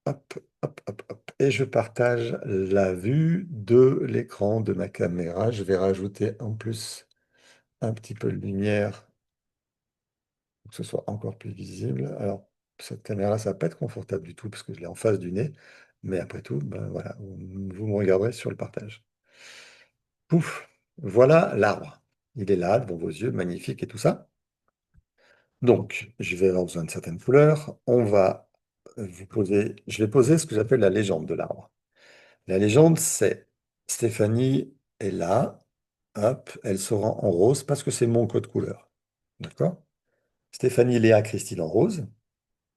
Hop, hop, hop, hop. Et je partage la vue de l'écran de ma caméra. Je vais rajouter en plus un petit peu de lumière pour que ce soit encore plus visible. Alors, cette caméra-là, ça va pas être confortable du tout parce que je l'ai en face du nez. Mais après tout, ben voilà, vous me regarderez sur le partage. Pouf, voilà l'arbre. Il est là, devant vos yeux, magnifique et tout ça. Donc, je vais avoir besoin de certaines couleurs. Je vais poser ce que j'appelle la légende de l'arbre. La légende, c'est Stéphanie est là, hop, elle sera en rose parce que c'est mon code couleur. D'accord? Stéphanie Léa Christine en rose,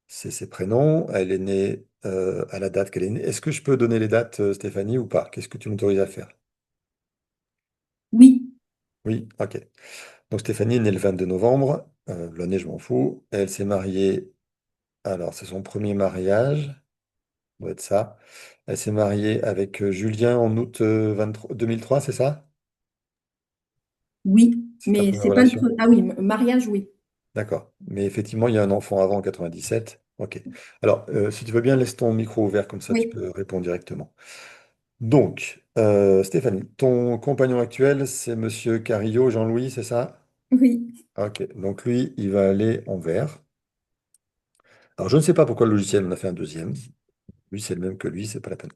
c'est ses prénoms. Elle est née à la date qu'elle est née. Est-ce que je peux donner les dates, Stéphanie, ou pas? Qu'est-ce que tu m'autorises à faire? Oui, Oui, ok. Donc Stéphanie est née le 22 novembre. L'année, je m'en fous. Elle s'est mariée. Alors, c'est son premier mariage. Ça doit être ça. Elle s'est mariée avec Julien en août 2003, c'est ça? oui, C'est ta mais première c'est pas le relation? premier. Ah oui, mariage, oui. D'accord. Mais effectivement, il y a un enfant avant en 97. Ok. Alors, si tu veux bien, laisse ton micro ouvert, comme ça tu Oui, peux répondre directement. Donc, Stéphanie, ton compagnon actuel, c'est Monsieur Carillo, Jean-Louis, c'est ça? oui, Ok. Donc lui, il va aller en vert. Alors, je ne sais pas pourquoi le logiciel m'en a fait un deuxième. Lui, c'est le même que lui, c'est pas la peine.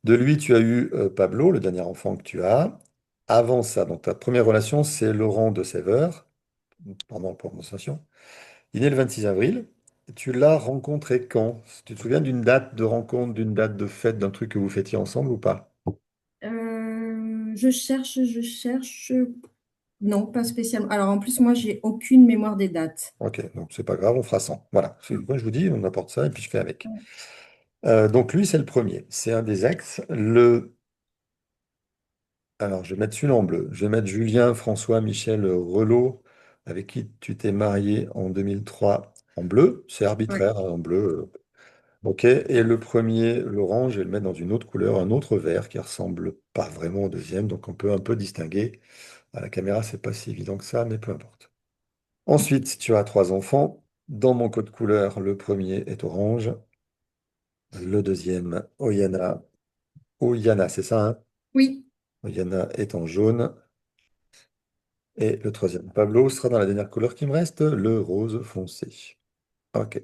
De lui, tu as eu Pablo, le dernier enfant que tu as. Avant ça, donc ta première relation, c'est Laurent de Sever, pardon pour la prononciation. Il est né le 26 avril. Tu l'as rencontré quand? Tu te souviens d'une date de rencontre, d'une date de fête, d'un truc que vous fêtiez ensemble ou pas? je cherche. Non, pas spécialement. Alors en plus, moi, j'ai aucune mémoire des dates. Ok, donc c'est pas grave, on fera 100. Voilà, moi je vous dis, on apporte ça et puis je fais avec. Donc lui, c'est le premier. C'est un des ex. Alors, je vais mettre celui-là en bleu. Je vais mettre Julien François Michel Relot, avec qui tu t'es marié en 2003 en bleu. C'est Ouais. arbitraire, hein, en bleu. Ok, et le premier, l'orange, je vais le mettre dans une autre couleur, un autre vert qui ressemble pas vraiment au deuxième, donc on peut un peu distinguer. À la caméra, c'est pas si évident que ça, mais peu importe. Ensuite, tu as trois enfants. Dans mon code couleur, le premier est orange, le deuxième, Oyana, c'est ça, hein? Oui, Oyana est en jaune, et le troisième, Pablo, sera dans la dernière couleur qui me reste, le rose foncé. Ok.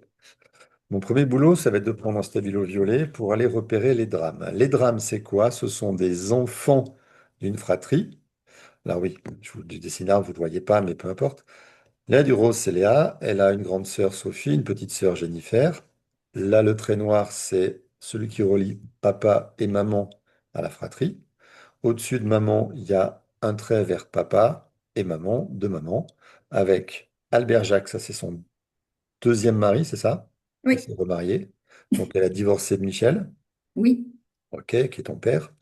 Mon premier boulot, ça va être de prendre un stabilo violet pour aller repérer les drames. Les drames, c'est quoi? Ce sont des enfants d'une fratrie. Là, oui, je vous dessine là, vous ne le voyez pas, mais peu importe. Léa du rose, c'est Léa. Elle a une grande sœur, Sophie, une petite sœur, Jennifer. Là, le trait noir, c'est celui qui relie papa et maman à la fratrie. Au-dessus de maman, il y a un trait vers papa et maman, de maman, avec Albert Jacques, ça c'est son deuxième mari, c'est ça? Elle oui, s'est remariée. Donc elle a divorcé de Michel, oui, ok, qui est ton père.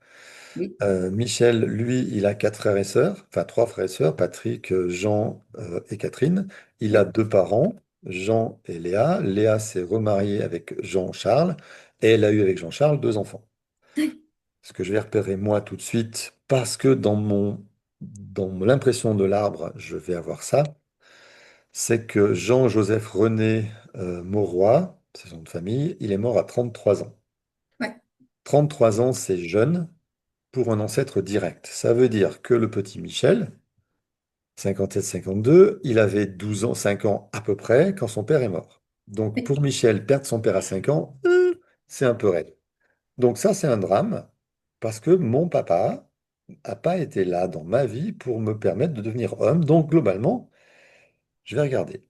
oui, Michel, lui, il a quatre frères et sœurs, enfin trois frères et sœurs, Patrick, Jean et Catherine. Il a oui. deux parents, Jean et Léa. Léa s'est remariée avec Jean-Charles et elle a eu avec Jean-Charles deux enfants. Ce que je vais repérer moi tout de suite, parce que dans l'impression de l'arbre, je vais avoir ça, c'est que Jean-Joseph René Mauroy, c'est son nom de famille, il est mort à 33 ans. Ouais. 33 ans, c'est jeune pour un ancêtre direct. Ça veut dire que le petit Michel, 57-52, il avait 12 ans, 5 ans à peu près quand son père est mort. Donc Oui. pour Michel, perdre son père à 5 ans, c'est un peu raide. Donc ça, c'est un drame parce que mon papa n'a pas été là dans ma vie pour me permettre de devenir homme. Donc globalement, je vais regarder.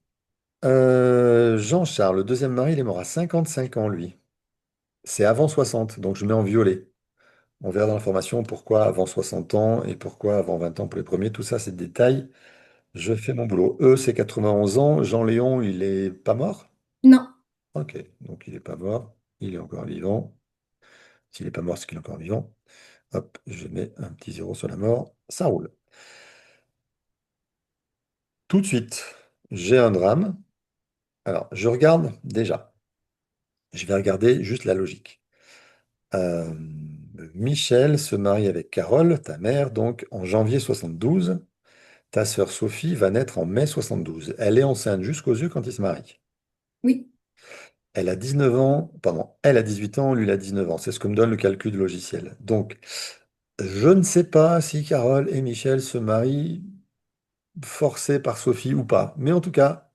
Jean-Charles, le deuxième mari, il est mort à 55 ans, lui. C'est avant 60, donc je mets en violet. On verra dans l'information pourquoi avant 60 ans et pourquoi avant 20 ans pour les premiers. Tout ça, c'est des détails. Je fais mon boulot. Eux, c'est 91 ans. Jean-Léon, il est pas mort? Non. Ok, donc il est pas mort. Il est encore vivant. S'il n'est pas mort, c'est qu'il est encore vivant. Hop, je mets un petit zéro sur la mort. Ça roule. Tout de suite, j'ai un drame. Alors, je regarde déjà. Je vais regarder juste la logique. Euh, Michel se marie avec Carole, ta mère, donc en janvier 72. Ta sœur Sophie va naître en mai 72. Elle est enceinte jusqu'aux yeux quand ils se marient. Oui, Elle a 19 ans, pardon, elle a 18 ans, lui il a 19 ans. C'est ce que me donne le calcul du logiciel. Donc, je ne sais pas si Carole et Michel se marient forcés par Sophie ou pas. Mais en tout cas,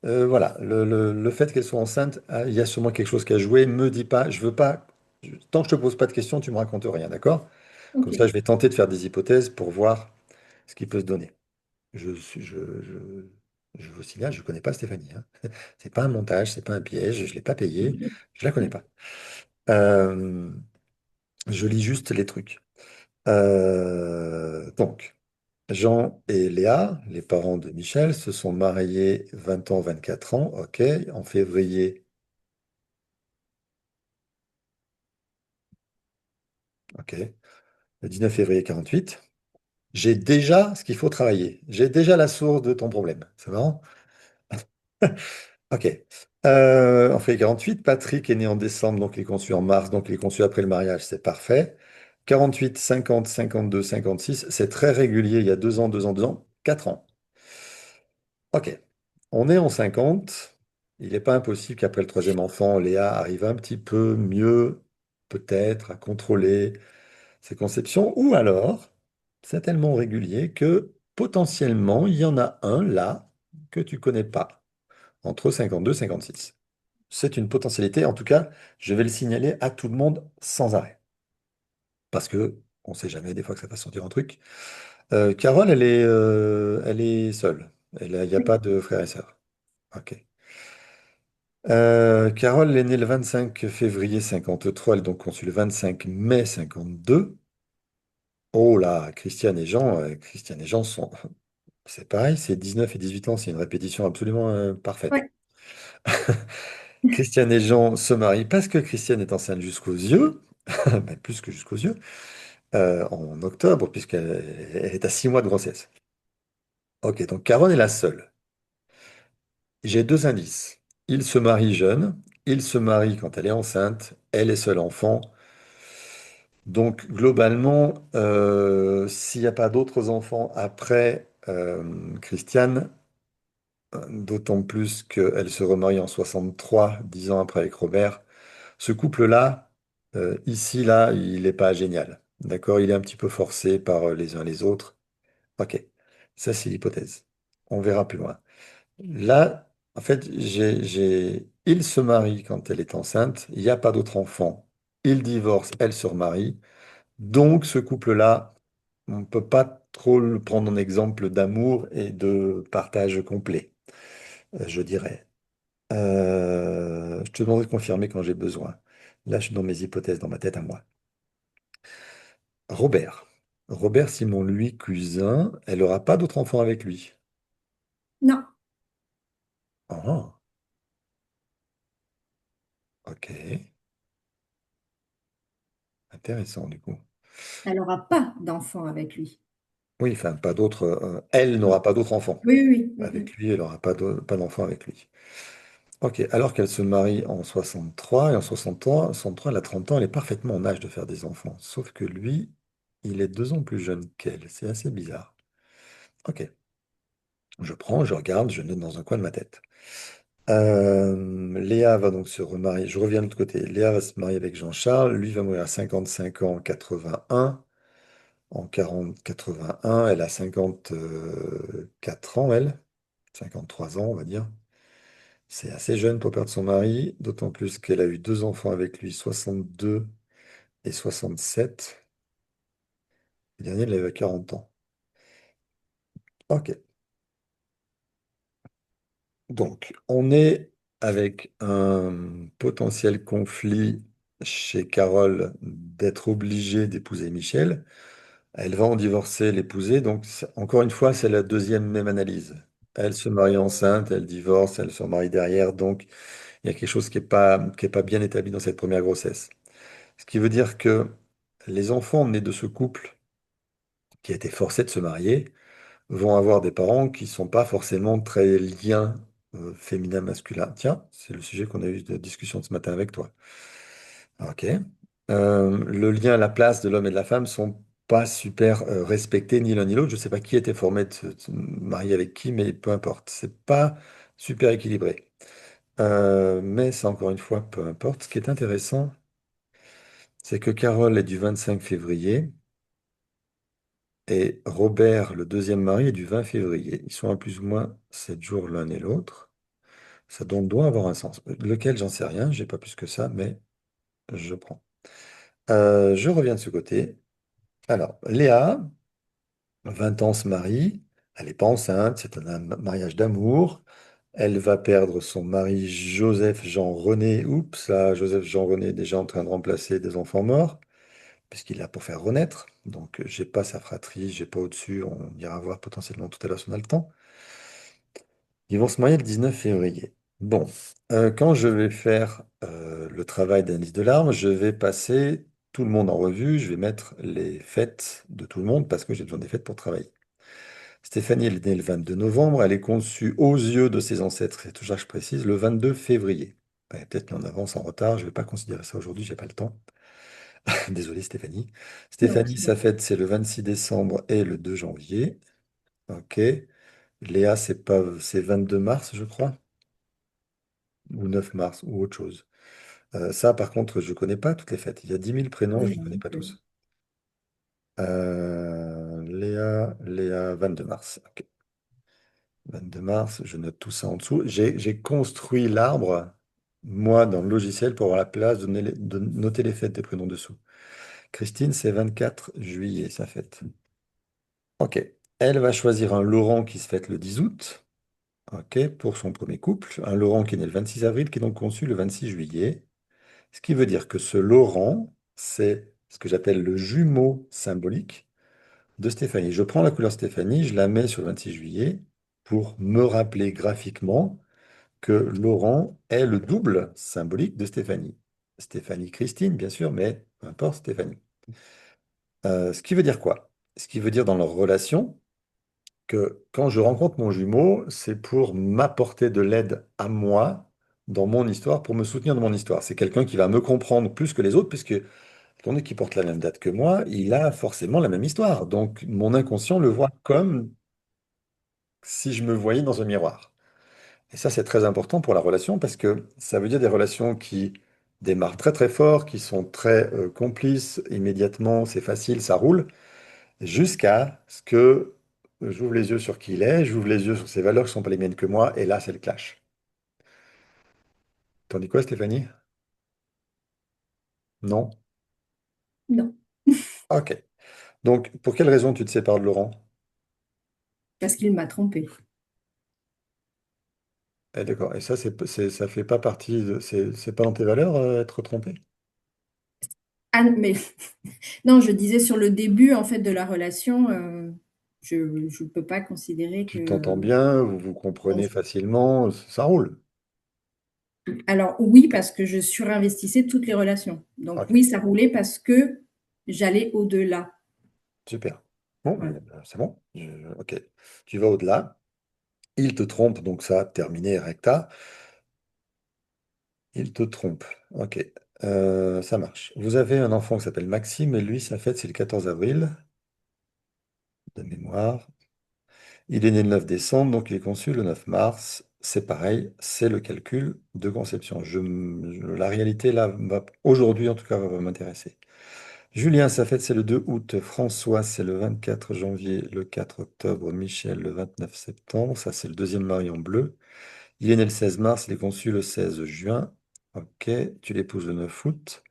voilà, le fait qu'elle soit enceinte, il y a sûrement quelque chose qui a joué. Me dis pas, je veux pas. Tant que je te pose pas de questions, tu me racontes rien, d'accord? Comme ça, Ok. je vais tenter de faire des hypothèses pour voir ce qui peut se donner. Je suis, je vous signale, je ne connais pas Stéphanie, hein. C'est pas un montage, c'est pas un piège, je ne l'ai pas payé, je la connais pas. Euh, je lis juste les trucs. Donc, Jean et Léa, les parents de Michel, se sont mariés 20 ans, 24 ans, ok, en février, ok, le 19 février 48. J'ai déjà ce qu'il faut travailler. J'ai déjà la source de ton problème. C'est marrant? Ok. En fait 48, Patrick est né en décembre, donc il est conçu en mars, donc il est conçu après le mariage, c'est parfait. 48, 50, 52, 56, c'est très régulier, il y a 2 ans, 2 ans, 2 ans, 4 ans. Ok. On est en 50. Il n'est pas impossible qu'après le troisième enfant, Léa arrive un petit peu mieux, peut-être, à contrôler ses conceptions, ou alors, c'est tellement régulier que potentiellement, il y en a un là que tu connais pas, entre 52 et 56. C'est une potentialité. En tout cas, je vais le signaler à tout le monde sans arrêt. Parce que on ne sait jamais, des fois, que ça va sortir un truc. Carole, elle est seule. Il n'y a Oui. pas de frères et sœurs. Ok. Carole est née le 25 février 53. Elle est donc conçue le 25 mai 52. Oh là, Christiane et Jean sont. C'est pareil, c'est 19 et 18 ans. C'est une répétition absolument parfaite. Ouais. Christiane et Jean se marient parce que Christiane est enceinte jusqu'aux yeux, mais plus que jusqu'aux yeux, en octobre, puisqu'elle est à 6 mois de grossesse. Ok, donc Caronne est la seule. J'ai deux indices. Il se marie jeune, il se marie quand elle est enceinte, elle est seule enfant. Donc globalement, s'il n'y a pas d'autres enfants après Christiane, d'autant plus qu'elle se remarie en 63, 10 ans après avec Robert. Ce couple-là, ici, là, il n'est pas génial. D'accord? Il est un petit peu forcé par les uns les autres. Ok, ça c'est l'hypothèse. On verra plus loin. Là, en fait, il se marie quand elle est enceinte, il n'y a pas d'autre enfant. Il divorce, elle se remarie. Donc ce couple-là, on ne peut pas trop le prendre en exemple d'amour et de partage complet, je dirais. Je te demanderai de confirmer quand j'ai besoin. Là, je suis dans mes hypothèses, dans ma tête à moi. Robert. Robert Simon, lui, cousin, elle n'aura pas d'autre enfant avec lui. Non, Ah, ok. Intéressant, du coup. elle n'aura pas d'enfant avec lui. Oui, enfin, pas d'autre. Elle n'aura pas d'autre enfant. Oui, oui, oui. Avec lui, elle n'aura pas d'enfant avec lui. Ok, alors qu'elle se marie en 63, et en 63, elle a 30 ans, elle est parfaitement en âge de faire des enfants. Sauf que lui, il est 2 ans plus jeune qu'elle. C'est assez bizarre. Ok, je prends, je regarde, je note dans un coin de ma tête. Léa va donc se remarier. Je reviens de l'autre côté. Léa va se marier avec Jean-Charles. Lui va mourir à 55 ans en 81. En 81, elle a 54 ans, elle. 53 ans, on va dire. C'est assez jeune pour perdre son mari, d'autant plus qu'elle a eu 2 enfants avec lui, 62 et 67. Le dernier, elle avait 40 ans. Ok. Donc, on est avec un potentiel conflit chez Carole d'être obligée d'épouser Michel. Elle va en divorcer, l'épouser. Donc, encore une fois, c'est la deuxième même analyse. Elle se marie enceinte, elle divorce, elle se marie derrière. Donc, il y a quelque chose qui est pas bien établi dans cette première grossesse. Ce qui veut dire que les enfants nés de ce couple qui a été forcé de se marier vont avoir des parents qui ne sont pas forcément très liens féminin-masculin. Tiens, c'est le sujet qu'on a eu de discussion ce matin avec toi. Ok. Le lien, la place de l'homme et de la femme sont pas super respectés ni l'un ni l'autre. Je ne sais pas qui était formé de se marier avec qui, mais peu importe. C'est pas super équilibré. Mais ça, encore une fois, peu importe. Ce qui est intéressant, c'est que Carole est du 25 février et Robert, le deuxième mari, est du 20 février. Ils sont à plus ou moins 7 jours l'un et l'autre. Ça donc doit avoir un sens. Lequel, j'en sais rien, j'ai pas plus que ça, mais je prends. Je reviens de ce côté. Alors, Léa, 20 ans, se marie. Elle n'est pas enceinte, c'est un mariage d'amour. Elle va perdre son mari Joseph Jean-René. Oups, là, Joseph Jean-René est déjà en train de remplacer des enfants morts, puisqu'il est là pour faire renaître. Donc, j'ai pas sa fratrie, j'ai pas au-dessus. On ira voir potentiellement tout à l'heure si on a le temps. Ils vont se marier le 19 février. Bon, quand je vais faire le travail d'analyse de l'arme, je vais passer tout le monde en revue. Je vais mettre les fêtes de tout le monde parce que j'ai besoin des fêtes pour travailler. Stéphanie, elle est née le 22 novembre. Elle est conçue aux yeux de ses ancêtres, c'est tout ça que je précise, le 22 février. Ouais, peut-être qu'on avance en retard. Je ne vais pas considérer ça aujourd'hui, j'ai pas le temps. Désolé, Stéphanie. Non, Stéphanie, c'est sa bon. fête, c'est le 26 décembre et le 2 janvier. Ok. Léa, c'est pas, c'est 22 mars, je crois, ou 9 mars, ou autre chose. Ça, par contre, je connais pas toutes les fêtes. Il y a 10 000 prénoms, je ne les connais pas tous. Léa, 22 mars. Ok. 22 mars, je note tout ça en dessous. J'ai construit l'arbre, moi, dans le logiciel, pour avoir la place de noter les fêtes des prénoms dessous. Christine, c'est 24 juillet, sa fête. Ok. Elle va choisir un Laurent qui se fête le 10 août. Ok, pour son premier couple. Un Laurent qui est né le 26 avril, qui est donc conçu le 26 juillet. Ce qui veut dire que ce Laurent, c'est ce que j'appelle le jumeau symbolique de Stéphanie. Je prends la couleur Stéphanie, je la mets sur le 26 juillet pour me rappeler graphiquement que Laurent est le double symbolique de Stéphanie. Stéphanie Christine, bien sûr, mais peu importe, Stéphanie. Ce qui veut dire quoi? Ce qui veut dire dans leur relation que quand je rencontre mon jumeau, c'est pour m'apporter de l'aide à moi dans mon histoire, pour me soutenir dans mon histoire. C'est quelqu'un qui va me comprendre plus que les autres, puisque étant donné qu'il porte la même date que moi, il a forcément la même histoire. Donc mon inconscient le voit comme si je me voyais dans un miroir. Et ça, c'est très important pour la relation parce que ça veut dire des relations qui démarrent très très fort, qui sont très complices immédiatement, c'est facile, ça roule, jusqu'à ce que j'ouvre les yeux sur qui il est, j'ouvre les yeux sur ses valeurs qui ne sont pas les miennes que moi, et là, c'est le clash. T'en dis quoi, Stéphanie? Non? Non, Ok. Donc, pour quelle raison tu te sépares de Laurent? parce qu'il m'a trompée. Eh, d'accord. Et ça, ça fait pas partie c'est pas dans tes valeurs, être trompé? Ah, mais non, je disais sur le début en fait de la relation, je ne peux pas considérer Tu t'entends que. bien, vous vous comprenez facilement, ça roule. Alors oui, parce que je surinvestissais toutes les relations. Donc Ok. oui, ça roulait parce que j'allais au-delà. Super. Bon, Voilà. c'est bon. Ok. Tu vas au-delà. Il te trompe, donc ça, terminé, recta. Il te trompe. Ok. Ça marche. Vous avez un enfant qui s'appelle Maxime, et lui, sa fête, c'est le 14 avril, de mémoire. Il est né le 9 décembre, donc il est conçu le 9 mars. C'est pareil, c'est le calcul de conception. La réalité, là, aujourd'hui, en tout cas, va m'intéresser. Julien, sa fête, c'est le 2 août. François, c'est le 24 janvier, le 4 octobre. Michel, le 29 septembre. Ça, c'est le deuxième mari en bleu. Il est né le 16 mars, il est conçu le 16 juin. Ok, tu l'épouses le 9 août.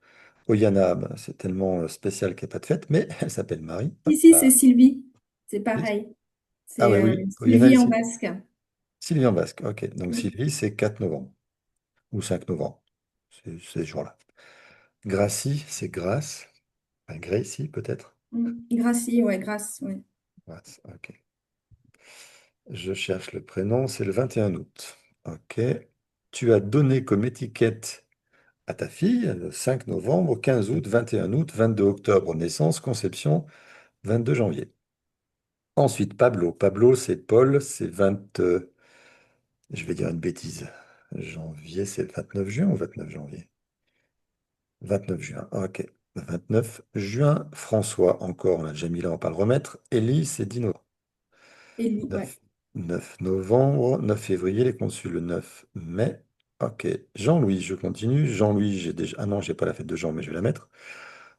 Oyana, bah, c'est tellement spécial qu'elle n'a pas de fête, mais elle s'appelle Marie. Hop Ici, c'est là. Sylvie. C'est pareil. Ah C'est ouais, oui, Oyana, Sylvie en basque. Sylvie en basque. Ok, donc Mm. Sylvie, c'est 4 novembre ou 5 novembre. C'est ces jours-là. Gracie, c'est Grâce. Enfin, Gracie, peut-être. Gracie, ouais, Grace, ouais. Grâce, ok. Je cherche le prénom, c'est le 21 août. Ok. Tu as donné comme étiquette à ta fille le 5 novembre, 15 août, 21 août, 22 octobre, naissance, conception, 22 janvier. Ensuite, Pablo. Pablo, c'est Paul, c'est 20. Je vais dire une bêtise. Janvier, c'est le 29 juin ou 29 janvier? 29 juin, ok. 29 juin, François, encore, on a déjà mis là, on va pas le remettre. Élie, c'est 10 novembre. Élie, ouais. 9, 9 novembre, 9 février, les consuls le 9 mai. Ok. Jean-Louis, je continue. Jean-Louis, j'ai déjà. Ah non, j'ai pas la fête de Jean, mais je vais la mettre.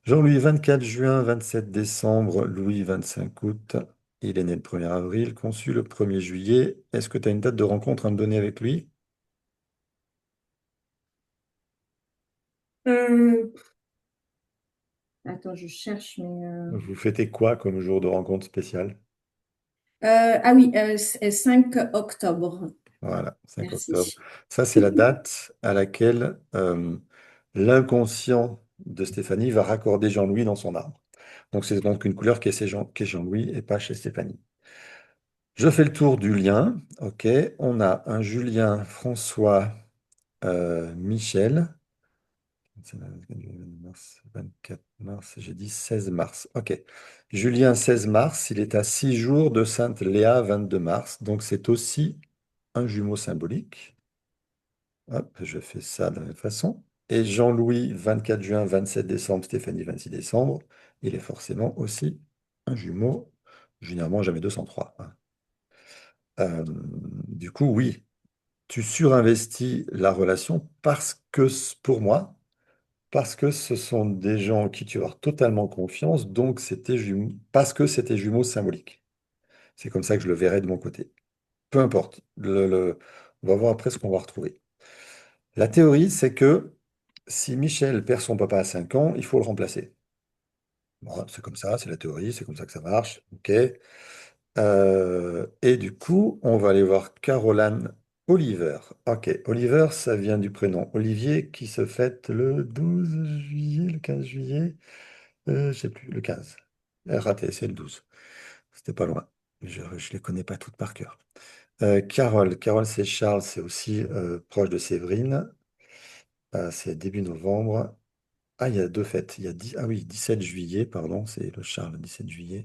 Jean-Louis, 24 juin, 27 décembre. Louis, 25 août. Il est né le 1er avril, conçu le 1er juillet. Est-ce que tu as une date de rencontre à me donner avec lui? Euh, Attends, je cherche, Vous fêtez quoi comme jour de rencontre spécial? ah oui, 5 octobre. Voilà, 5 octobre. Merci. Ça, c'est la date à laquelle l'inconscient de Stéphanie va raccorder Jean-Louis dans son arbre. Donc, c'est donc une couleur qui est Jean-Louis et pas chez Stéphanie. Je fais le tour du lien. OK. On a un Julien, François, Michel. 24 mars, j'ai dit 16 mars. OK. Julien, 16 mars, il est à 6 jours de Sainte Léa, 22 mars. Donc, c'est aussi un jumeau symbolique. Hop, je fais ça de la même façon. Et Jean-Louis, 24 juin, 27 décembre, Stéphanie, 26 décembre, il est forcément aussi un jumeau, généralement jamais 203, hein. Du coup, oui, tu surinvestis la relation parce que, pour moi, parce que ce sont des gens en qui tu vas avoir totalement confiance, donc c'était parce que c'était jumeaux symboliques. C'est comme ça que je le verrai de mon côté. Peu importe, on va voir après ce qu'on va retrouver. La théorie, c'est que si Michel perd son papa à 5 ans, il faut le remplacer. Bon, c'est comme ça, c'est la théorie, c'est comme ça que ça marche. OK. Et du coup, on va aller voir Caroline Oliver. OK. Oliver, ça vient du prénom Olivier qui se fête le 12 juillet, le 15 juillet. Je sais plus, le 15. Raté, c'est le 12. C'était pas loin. Je ne les connais pas toutes par cœur. Carole, c'est Charles, c'est aussi proche de Séverine. C'est début novembre. Ah, il y a deux fêtes. Il y a ah oui, 17 juillet, pardon, c'est le Charles, le 17 juillet.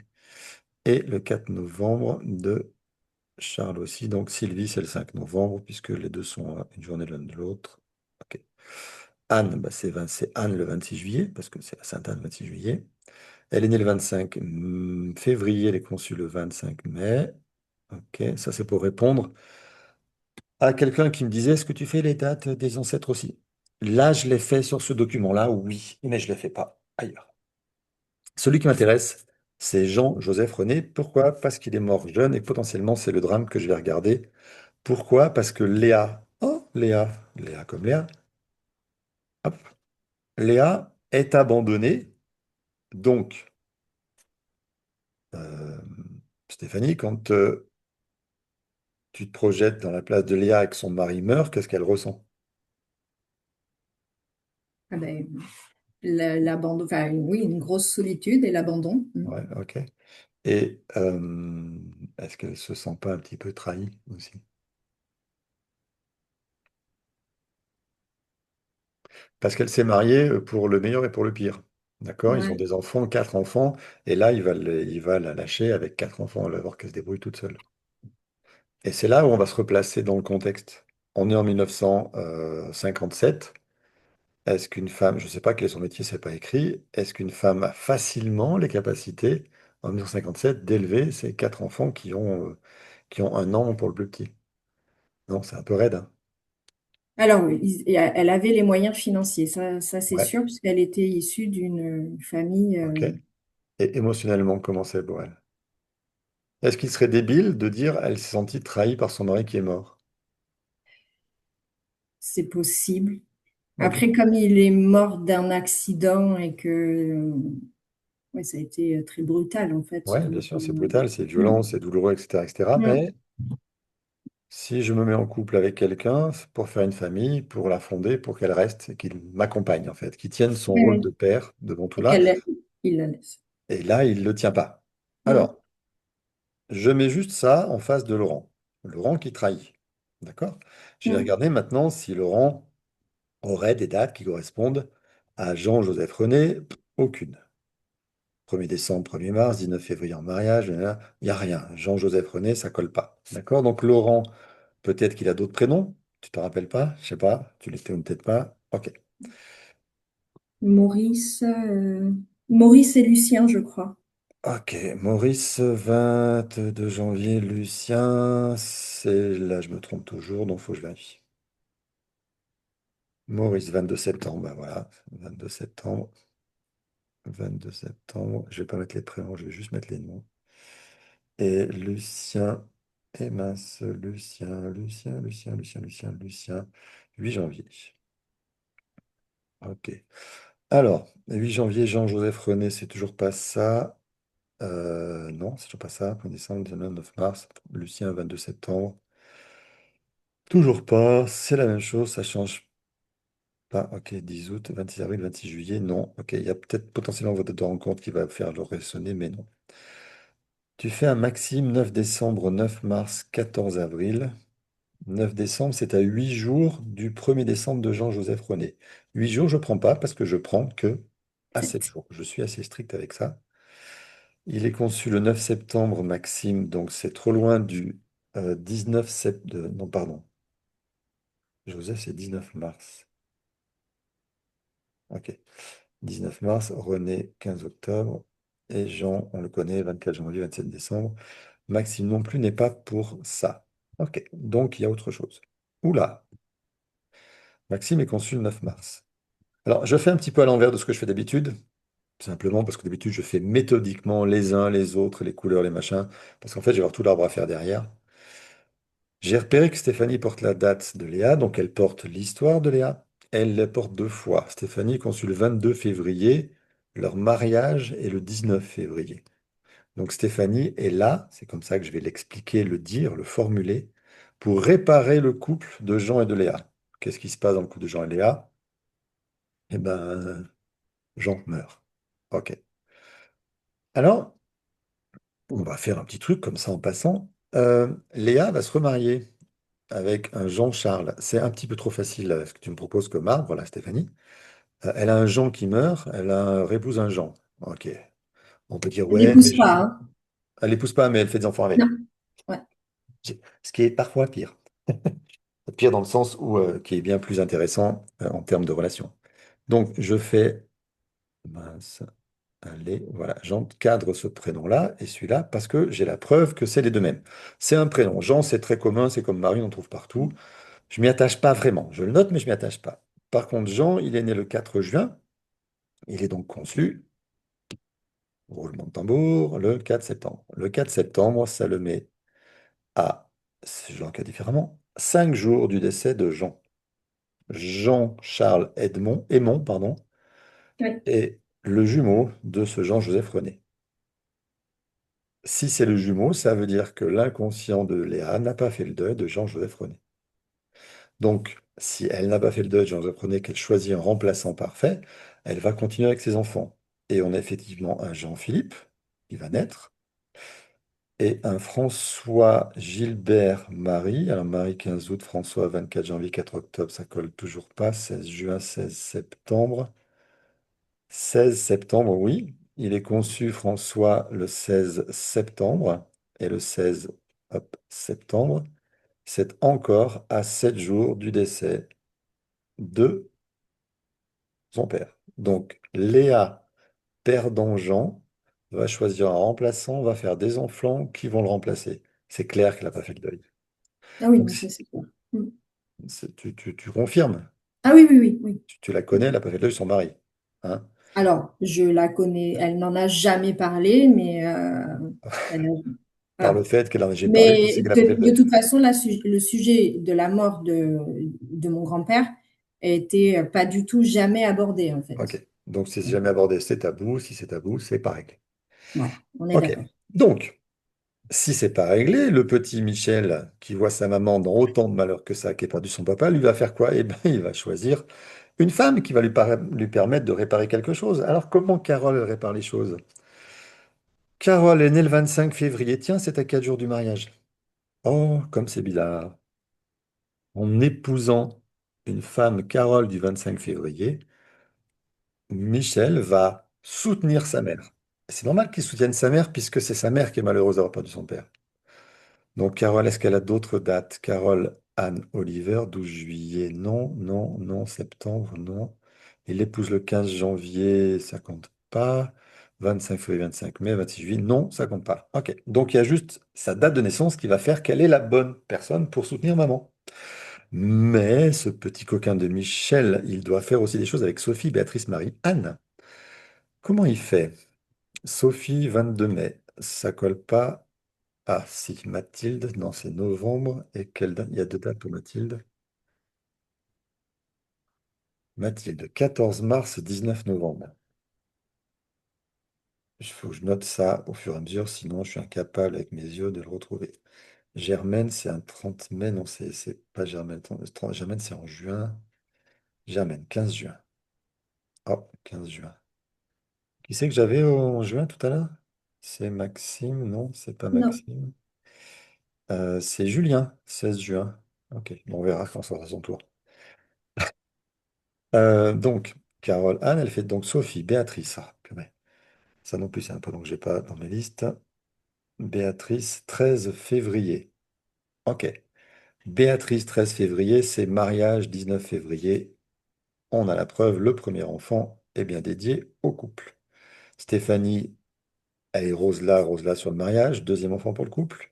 Et le 4 novembre de Charles aussi. Donc Sylvie, c'est le 5 novembre, puisque les deux sont à une journée l'un de l'autre. Ok. Anne, bah, c'est Anne le 26 juillet, parce que c'est la Sainte-Anne le 26 juillet. Elle est née le 25 février, elle est conçue le 25 mai. Ok, ça c'est pour répondre à quelqu'un qui me disait, est-ce que tu fais les dates des ancêtres aussi? Là, je l'ai fait sur ce document-là, oui, mais je ne l'ai fait pas ailleurs. Celui qui m'intéresse, c'est Jean-Joseph René. Pourquoi? Parce qu'il est mort jeune et potentiellement c'est le drame que je vais regarder. Pourquoi? Parce que Léa, oh Léa, Léa comme Léa, hop, Léa est abandonnée. Donc, euh, Stéphanie, quand tu te projettes dans la place de Léa et que son mari meurt, qu'est-ce qu'elle ressent? Ah ben, l'abandon, enfin, oui, une grosse solitude et l'abandon. Mm. Ouais, ok. Et est-ce qu'elle se sent pas un petit peu trahie aussi? Parce qu'elle s'est mariée pour le meilleur et pour le pire. D'accord? Ils ont Ouais. des enfants, quatre enfants, et là, il va la lâcher avec quatre enfants, on va voir qu'elle se débrouille toute seule. Et c'est là où on va se replacer dans le contexte. On est en 1957. Est-ce qu'une femme, je ne sais pas quel est son métier, c'est pas écrit, est-ce qu'une femme a facilement les capacités, en 1957, d'élever ces quatre enfants qui ont 1 an pour le plus petit? Non, c'est un peu raide, hein. Alors, oui, elle avait les moyens financiers, ça c'est Ouais, sûr, puisqu'elle était issue d'une famille, ok. Et émotionnellement, comment c'est pour elle? Est-ce qu'il serait débile de dire elle s'est sentie trahie par son mari qui est mort? c'est possible. Ok. Après, comme il est mort d'un accident et que ouais, ça a été très brutal, en fait. Ouais, bien Donc, sûr, c'est brutal, c'est mm, violent, c'est douloureux, etc., etc. mm, Mais si je me mets en couple avec quelqu'un, c'est pour faire une famille, pour la fonder, pour qu'elle reste et qu'il m'accompagne, en fait, qu'il tienne son rôle mm. de père devant tout Et là. il la laisse. Et là, il ne le tient pas. Mm, Alors, je mets juste ça en face de Laurent. Laurent qui trahit. D'accord? Je vais mm. regarder maintenant si Laurent aurait des dates qui correspondent à Jean-Joseph René. Aucune. 1er décembre, 1er mars, 19 février en mariage, il n'y a rien. Jean-Joseph René, ça colle pas. D'accord? Donc Laurent, peut-être qu'il a d'autres prénoms. Tu te rappelles pas? Je sais pas. Tu l'étais ou peut-être pas. Ok. Maurice, Maurice et Lucien, je crois. Ok. Maurice, 22 janvier. Lucien, c'est là, je me trompe toujours, donc faut que je vérifie. Maurice, 22 septembre, ben voilà, 22 septembre, 22 septembre. Je vais pas mettre les prénoms, je vais juste mettre les noms. Et Lucien, et mince, Lucien, 8 janvier. Ok. Alors, 8 janvier, Jean-Joseph René, c'est toujours pas ça. Non, c'est toujours pas ça. 1er décembre, 19, 9 mars. Lucien, 22 septembre. Toujours pas. C'est la même chose, ça change pas. Ok, 10 août, 26 avril, 26 juillet. Non. Ok, il y a peut-être potentiellement votre date de rencontre qui va faire le résonner, mais non. Tu fais un Maxime 9 décembre, 9 mars, 14 avril. 9 décembre, c'est à 8 jours du 1er décembre de Jean-Joseph René. 8 jours, je prends pas parce que je prends que à 7 7. jours. Je suis assez strict avec ça. Il est conçu le 9 septembre, Maxime, donc c'est trop loin du 19 septembre. Non, pardon. Joseph, c'est 19 mars. Ok. 19 mars, René, 15 octobre. Et Jean, on le connaît, 24 janvier, 27 décembre. Maxime non plus n'est pas pour ça. Ok. Donc il y a autre chose. Oula, Maxime est conçu le 9 mars. Alors, je fais un petit peu à l'envers de ce que je fais d'habitude, simplement parce que d'habitude, je fais méthodiquement les uns, les autres, les couleurs, les machins, parce qu'en fait, je vais avoir tout l'arbre à faire derrière. J'ai repéré que Stéphanie porte la date de Léa, donc elle porte l'histoire de Léa. Elle la porte deux fois. Stéphanie conçut le 22 février, leur mariage est le 19 février. Donc Stéphanie est là, c'est comme ça que je vais l'expliquer, le dire, le formuler, pour réparer le couple de Jean et de Léa. Qu'est-ce qui se passe dans le couple de Jean et Léa? Eh ben, Jean meurt. Ok. Alors, on va faire un petit truc comme ça en passant. Léa va se remarier avec un Jean-Charles. C'est un petit peu trop facile ce que tu me proposes comme arbre, voilà, Stéphanie. Elle a un Jean qui meurt, elle a réépouse un Jean. Ok. On peut dire, Elle ouais, mais n'épouse pas, hein. elle l'épouse pas, mais elle fait des enfants avec. Non. Ouais. Ce qui est parfois pire. Pire dans le sens où, qui est bien plus intéressant en termes de relation. Donc, je fais, mince, allez, voilà, j'encadre ce prénom-là et celui-là parce que j'ai la preuve que c'est les deux mêmes. C'est un prénom. Jean, c'est très commun, c'est comme Marie, on en trouve partout. Je m'y attache pas vraiment. Je le note, mais je m'y attache pas. Par contre, Jean, il est né le 4 juin. Il est donc conçu, roulement de tambour, le 4 septembre. Le 4 septembre, ça le met à, si je l'encadre différemment, 5 jours du décès de Jean. Jean-Charles Aymon, pardon, Ouais. est le jumeau de ce Jean-Joseph René. Si c'est le jumeau, ça veut dire que l'inconscient de Léa n'a pas fait le deuil de Jean-Joseph René. Donc, si elle n'a pas fait le deuil de Jean-Joseph René, qu'elle choisit un remplaçant parfait, elle va continuer avec ses enfants. Et on a effectivement un Jean-Philippe qui va naître et un François Gilbert Marie. Alors, Marie 15 août, François 24 janvier, 4 octobre, ça colle toujours pas. 16 juin, 16 septembre. 16 septembre, oui. Il est conçu, François, le 16 septembre. Et le 16, hop, septembre, c'est encore à 7 jours du décès de son père. Donc, Léa, perdant Jean, va choisir un remplaçant, va faire des enfants qui vont le remplacer. C'est clair qu'elle n'a pas fait le deuil. Ah oui, Donc, non, ça c'est clair. Mm. tu confirmes. Ah oui, oui, oui, oui. Tu la Mm. connais, elle n'a pas fait le deuil de son mari. Hein? Alors, je la connais, elle n'en a jamais parlé, mais elle a- Par le voilà. fait qu'elle en ait parlé, tu sais Mais qu'elle n'a pas fait le de deuil. toute façon, le sujet de la mort de mon grand-père était pas du tout jamais abordé, en fait. Ok. Donc, si c'est jamais abordé, c'est tabou. Si c'est tabou, c'est pas réglé. Voilà, on est Ok. d'accord. Donc, si c'est pas réglé, le petit Michel, qui voit sa maman dans autant de malheur que ça, qui a perdu son papa, lui va faire quoi? Eh bien, il va choisir une femme qui va lui permettre de réparer quelque chose. Alors, comment Carole elle répare les choses? Carole est née le 25 février. Tiens, c'est à 4 jours du mariage. Oh, comme c'est bizarre. En épousant une femme, Carole, du 25 février, Michel va soutenir sa mère. C'est normal qu'il soutienne sa mère puisque c'est sa mère qui est malheureuse d'avoir perdu son père. Donc, Carole, est-ce qu'elle a d'autres dates? Carole Anne Oliver, 12 juillet, non, non, non, septembre, non. Il épouse le 15 janvier, ça compte pas. 25 février, 25 mai, 26 juillet, non, ça compte pas. Ok, donc il y a juste sa date de naissance qui va faire qu'elle est la bonne personne pour soutenir maman. Mais ce petit coquin de Michel, il doit faire aussi des choses avec Sophie, Béatrice, Marie, Anne. Comment il fait? Sophie, 22 mai. Ça colle pas. Ah, si, Mathilde, non, c'est novembre. Et quelle date? Il y a deux dates pour Mathilde. Mathilde, 14 mars, 19 novembre. Il faut que je note ça au fur et à mesure, sinon je suis incapable avec mes yeux de le retrouver. Germaine, c'est un 30 mai, non, c'est pas Germaine. Germaine, c'est en juin. Germaine, 15 juin. Oh, 15 juin. Qui c'est que j'avais en juin tout à l'heure? C'est Maxime, non, c'est pas Non, Maxime. C'est Julien, 16 juin. Ok, bon, on verra quand ça sera son tour. Donc, Carole, Anne, elle fait donc Sophie, Béatrice. Ah, purée. Ça non plus, c'est un peu donc j'ai pas dans mes listes. Béatrice, 13 février. Ok. Béatrice, 13 février, c'est mariage, 19 février. On a la preuve, le premier enfant est bien dédié au couple. Stéphanie, elle est Rosela, Rosela sur le mariage, deuxième enfant pour le couple.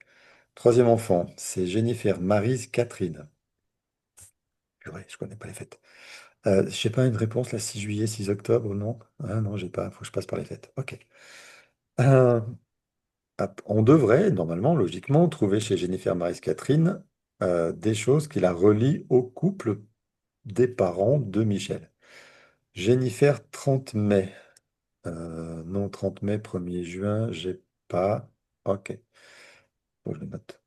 Troisième enfant, c'est Jennifer Maryse Catherine. Purée, je connais pas les fêtes. Je sais pas, une réponse, là, 6 juillet, 6 octobre, non? Ah non, j'ai pas, faut que je passe par les fêtes. Ok. Euh, on devrait, normalement, logiquement, trouver chez Jennifer Maryse Catherine des choses qui la relient au couple des parents de Michel. Jennifer, 30 mai. Non, 30 mai, 1er juin, j'ai pas. Ok, bon, je le note.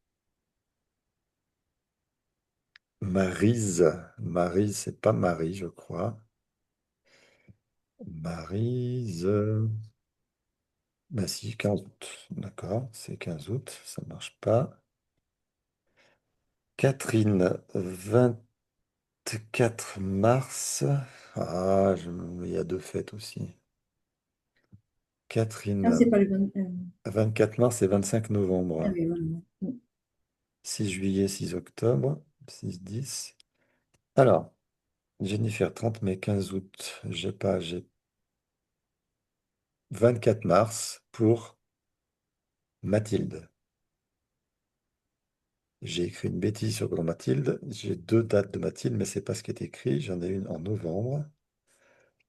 Maryse. Maryse, c'est pas Marie, je crois. Maryse. Bah si, 15 août. D'accord, c'est 15 août, ça marche pas. Catherine, 24 mars. Ah, il y a deux fêtes aussi. ah, c'est Catherine, pas le 24 mars et 25 ah novembre. oui, voilà. 6 juillet, 6 octobre, 6-10. Alors, Jennifer, 30 mai, 15 août. J'ai pas, j'ai 24 mars pour Mathilde. J'ai écrit une bêtise sur pour Mathilde. J'ai deux dates de Mathilde, mais c'est pas ce qui est écrit. J'en ai une en novembre.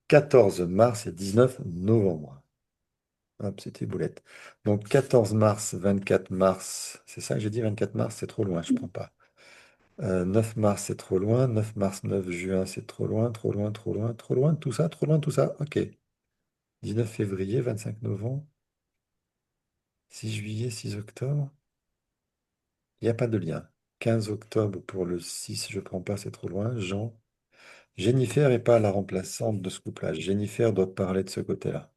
14 mars et 19 novembre. Hop, c'était boulette. Donc 14 mars, 24 mars. C'est ça que j'ai dit, 24 mars, c'est trop loin, je prends pas. 9 mars, c'est trop loin. 9 mars, 9 juin, c'est trop loin, trop loin, trop loin, trop loin, tout ça, trop loin, tout ça. Ok. 19 février, 25 novembre, 6 juillet, 6 octobre. Il n'y a pas de lien. 15 octobre pour le 6, je prends pas, c'est trop loin. Jean. Jennifer n'est pas la remplaçante de ce couple-là. Jennifer doit parler de ce côté-là.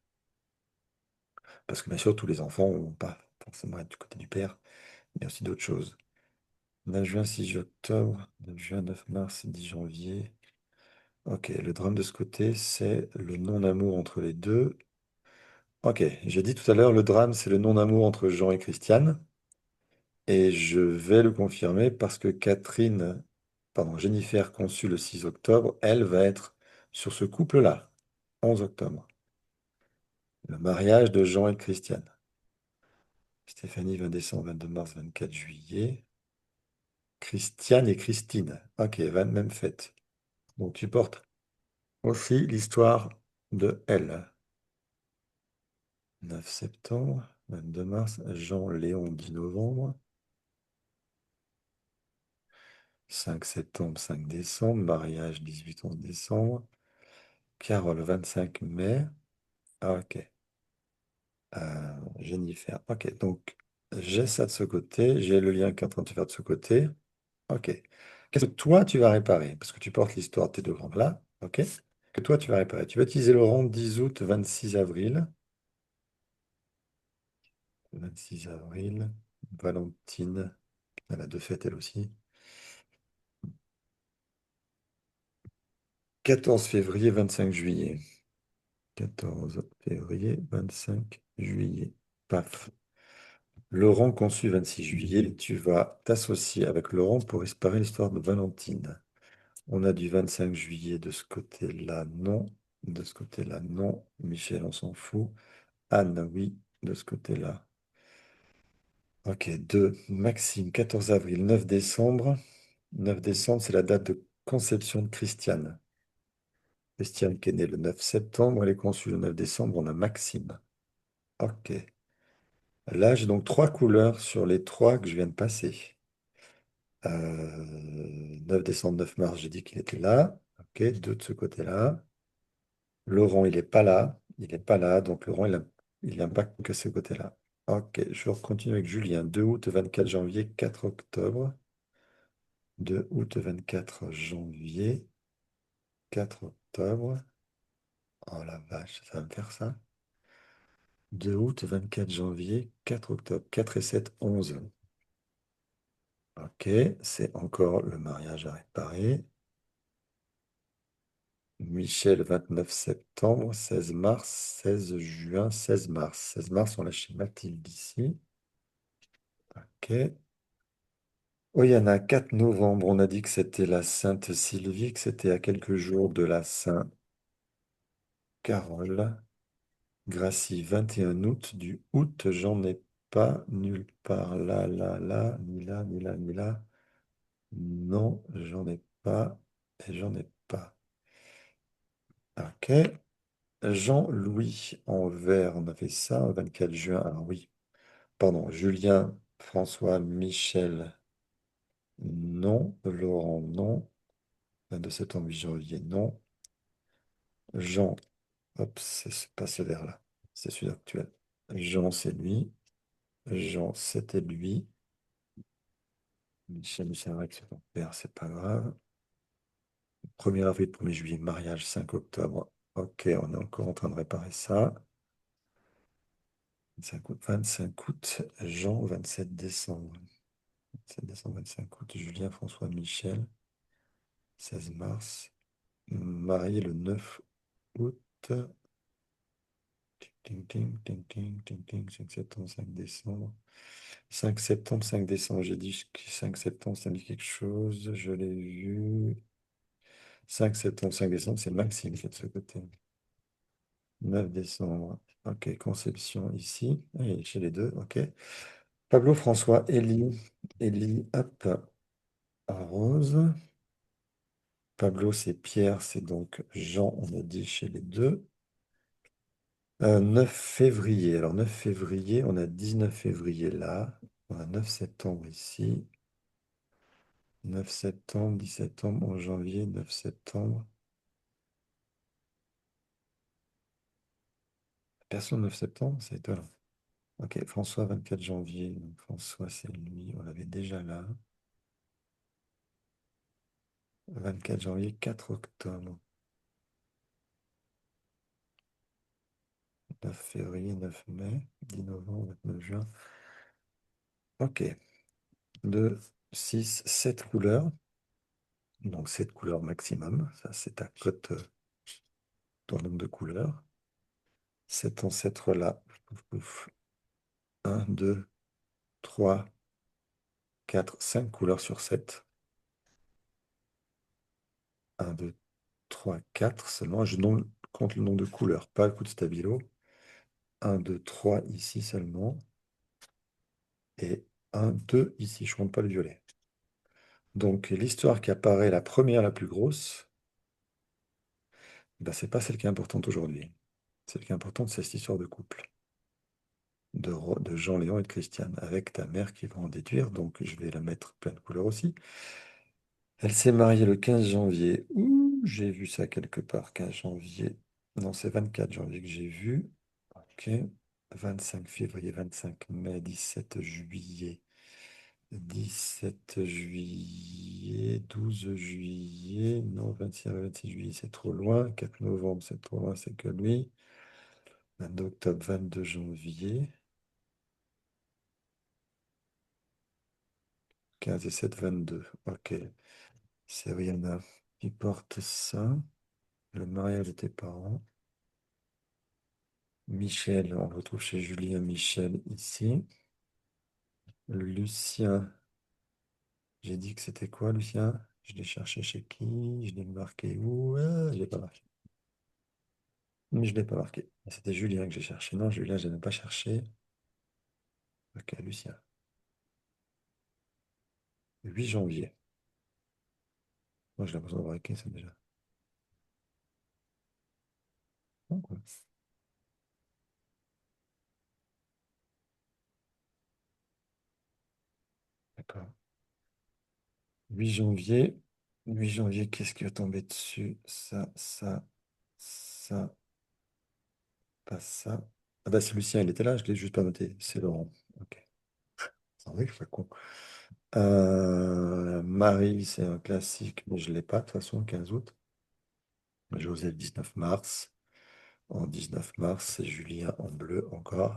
Parce que bien sûr, tous les enfants vont pas forcément être du côté du père, mais aussi d'autres choses. 9 juin, 6 octobre, 9 juin, 9 mars, 10 janvier. Ok, le drame de ce côté, c'est le non-amour entre les deux. Ok, j'ai dit tout à l'heure, le drame, c'est le non-amour entre Jean et Christiane. Et je vais le confirmer parce que Catherine, pardon, Jennifer conçue le 6 octobre, elle va être sur ce couple-là, 11 octobre. Le mariage de Jean et Christiane. Stéphanie, 20 décembre, 22 mars, 24 juillet. Christiane et Christine. Ok, même fête. Donc tu portes aussi l'histoire de elle. 9 septembre, 22 mars, Jean-Léon, 10 novembre. 5 septembre, 5 décembre, mariage 18 11 décembre. Carole, 25 mai. Ah, ok. Jennifer. Ok, donc j'ai ça de ce côté, j'ai le lien qui est en train de se faire de ce côté. Ok. Qu'est-ce que toi tu vas réparer? Parce que tu portes l'histoire de tes deux grands là. Ok. Que toi tu vas réparer. Tu vas utiliser le rang 10 août, 26 avril. 26 avril. Valentine. Elle a deux fêtes elle aussi. 14 février, 25 juillet. 14 février, 25 juillet. Paf. Laurent conçu 26 juillet, tu vas t'associer avec Laurent pour réparer l'histoire de Valentine. On a du 25 juillet de ce côté-là, non. De ce côté-là, non. Michel, on s'en fout. Anne, oui, de ce côté-là. Ok, 2. Maxime, 14 avril, 9 décembre. 9 décembre, c'est la date de conception de Christiane. Christiane qui est née le 9 septembre, elle est conçue le 9 décembre, on a Maxime. Ok. Là, j'ai donc trois couleurs sur les trois que je viens de passer. 9 décembre, 9 mars, j'ai dit qu'il était là. Ok, deux de ce côté-là. Laurent, il n'est pas là. Il n'est pas là, donc Laurent, il n'a pas que ce côté-là. Ok, je continue avec Julien. 2 août, 24 janvier, 4 octobre. 2 août, 24 janvier, 4 octobre. Oh la vache, ça va me faire ça. 2 août, 24 janvier, 4 octobre. 4 et 7, 11. Ok, c'est encore le mariage à réparer. Michel, 29 septembre, 16 mars, 16 juin, 16 mars. 16 mars, on l'a chez Mathilde ici. Ok. Oyana, 4 novembre, on a dit que c'était la Sainte Sylvie, que c'était à quelques jours de la Sainte Carole. Gracie, 21 août. Du août, j'en ai pas nulle part. Là, ni là, ni là, ni là. Non, j'en ai pas et j'en ai pas. Ok. Jean-Louis en vert, on a fait ça, 24 juin. Alors oui, pardon, Julien, François, Michel, non. Laurent, non. 22 septembre, 8 janvier, non. Jean, hop, c'est pas ce vert-là, c'est celui actuel. Jean, c'est lui. Jean, c'était lui. Michel, c'est vrai que c'est ton père, c'est pas grave. 1er avril, 1er juillet, mariage, 5 octobre. Ok, on est encore en train de réparer ça. 25 août, 25 août, Jean, 27 décembre. 7 décembre, 25 août, Julien, François, Michel, 16 mars, marié le 9 août, ting, ting, ting, ting, ting, ting, 5 septembre, 5 décembre, 5 septembre, 5 décembre, j'ai dit que 5 septembre, ça me dit quelque chose, je l'ai vu, 5 septembre, 5 décembre, c'est Maxime qui est de ce côté, 9 décembre, ok, conception ici, et chez les deux, ok, Pablo, François, Élie, hop, Rose. Pablo, c'est Pierre, c'est donc Jean, on a dit chez les deux. 9 février. Alors, 9 février, on a 19 février là. On a 9 septembre ici. 9 septembre, 10 septembre, 11 janvier, 9 septembre. Personne 9 septembre, c'est étonnant. Ok, François, 24 janvier. Donc, François, c'est lui, on l'avait déjà là. 24 janvier, 4 octobre. 9 février, 9 mai, 10 novembre, 29 juin. Ok, 2, 6, 7 couleurs. Donc 7 couleurs maximum. Ça, c'est ta cote, ton nombre de couleurs. Cet ancêtre-là. 1, 2, 3, 4, 5 couleurs sur 7. 1, 2, 3, 4 seulement. Compte le nombre de couleurs, pas le coup de stabilo. 1, 2, 3 ici seulement. Et 1, 2 ici. Je ne compte pas le violet. Donc l'histoire qui apparaît, la première, la plus grosse, ben, ce n'est pas celle qui est importante aujourd'hui. Celle qui est importante, c'est cette histoire de couple. De Jean-Léon et de Christiane, avec ta mère qui va en déduire, donc je vais la mettre plein de couleurs aussi. Elle s'est mariée le 15 janvier. Ouh, j'ai vu ça quelque part, 15 janvier. Non, c'est 24 janvier que j'ai vu. Ok. 25 février, 25 mai, 17 juillet. 17 juillet, 12 juillet, non, 26 juillet, c'est trop loin. 4 novembre, c'est trop loin, c'est que lui. 22 octobre, 22 janvier. 15 et 7, 22. Ok. C'est Rihanna qui porte ça. Le mariage de tes parents. Michel, on retrouve chez Julien Michel ici. Lucien, j'ai dit que c'était quoi, Lucien? Je l'ai cherché chez qui? Je l'ai marqué où? Ah, je l'ai pas marqué. Mais je l'ai pas marqué. C'était Julien que j'ai cherché. Non, Julien, je n'ai pas cherché. Ok, Lucien. 8 janvier. Moi, j'ai l'impression d'avoir écrit ça déjà. Non, quoi. D'accord. 8 janvier. 8 janvier, qu'est-ce qui va tomber dessus? Ça, pas ça. Ah bah c'est Lucien, il était là, je l'ai juste pas noté. C'est Laurent. Ok. C'est vrai que je suis con. Marie, c'est un classique, mais je ne l'ai pas, de toute façon, 15 août. Joseph, 19 mars. En 19 mars, c'est Julien en bleu encore.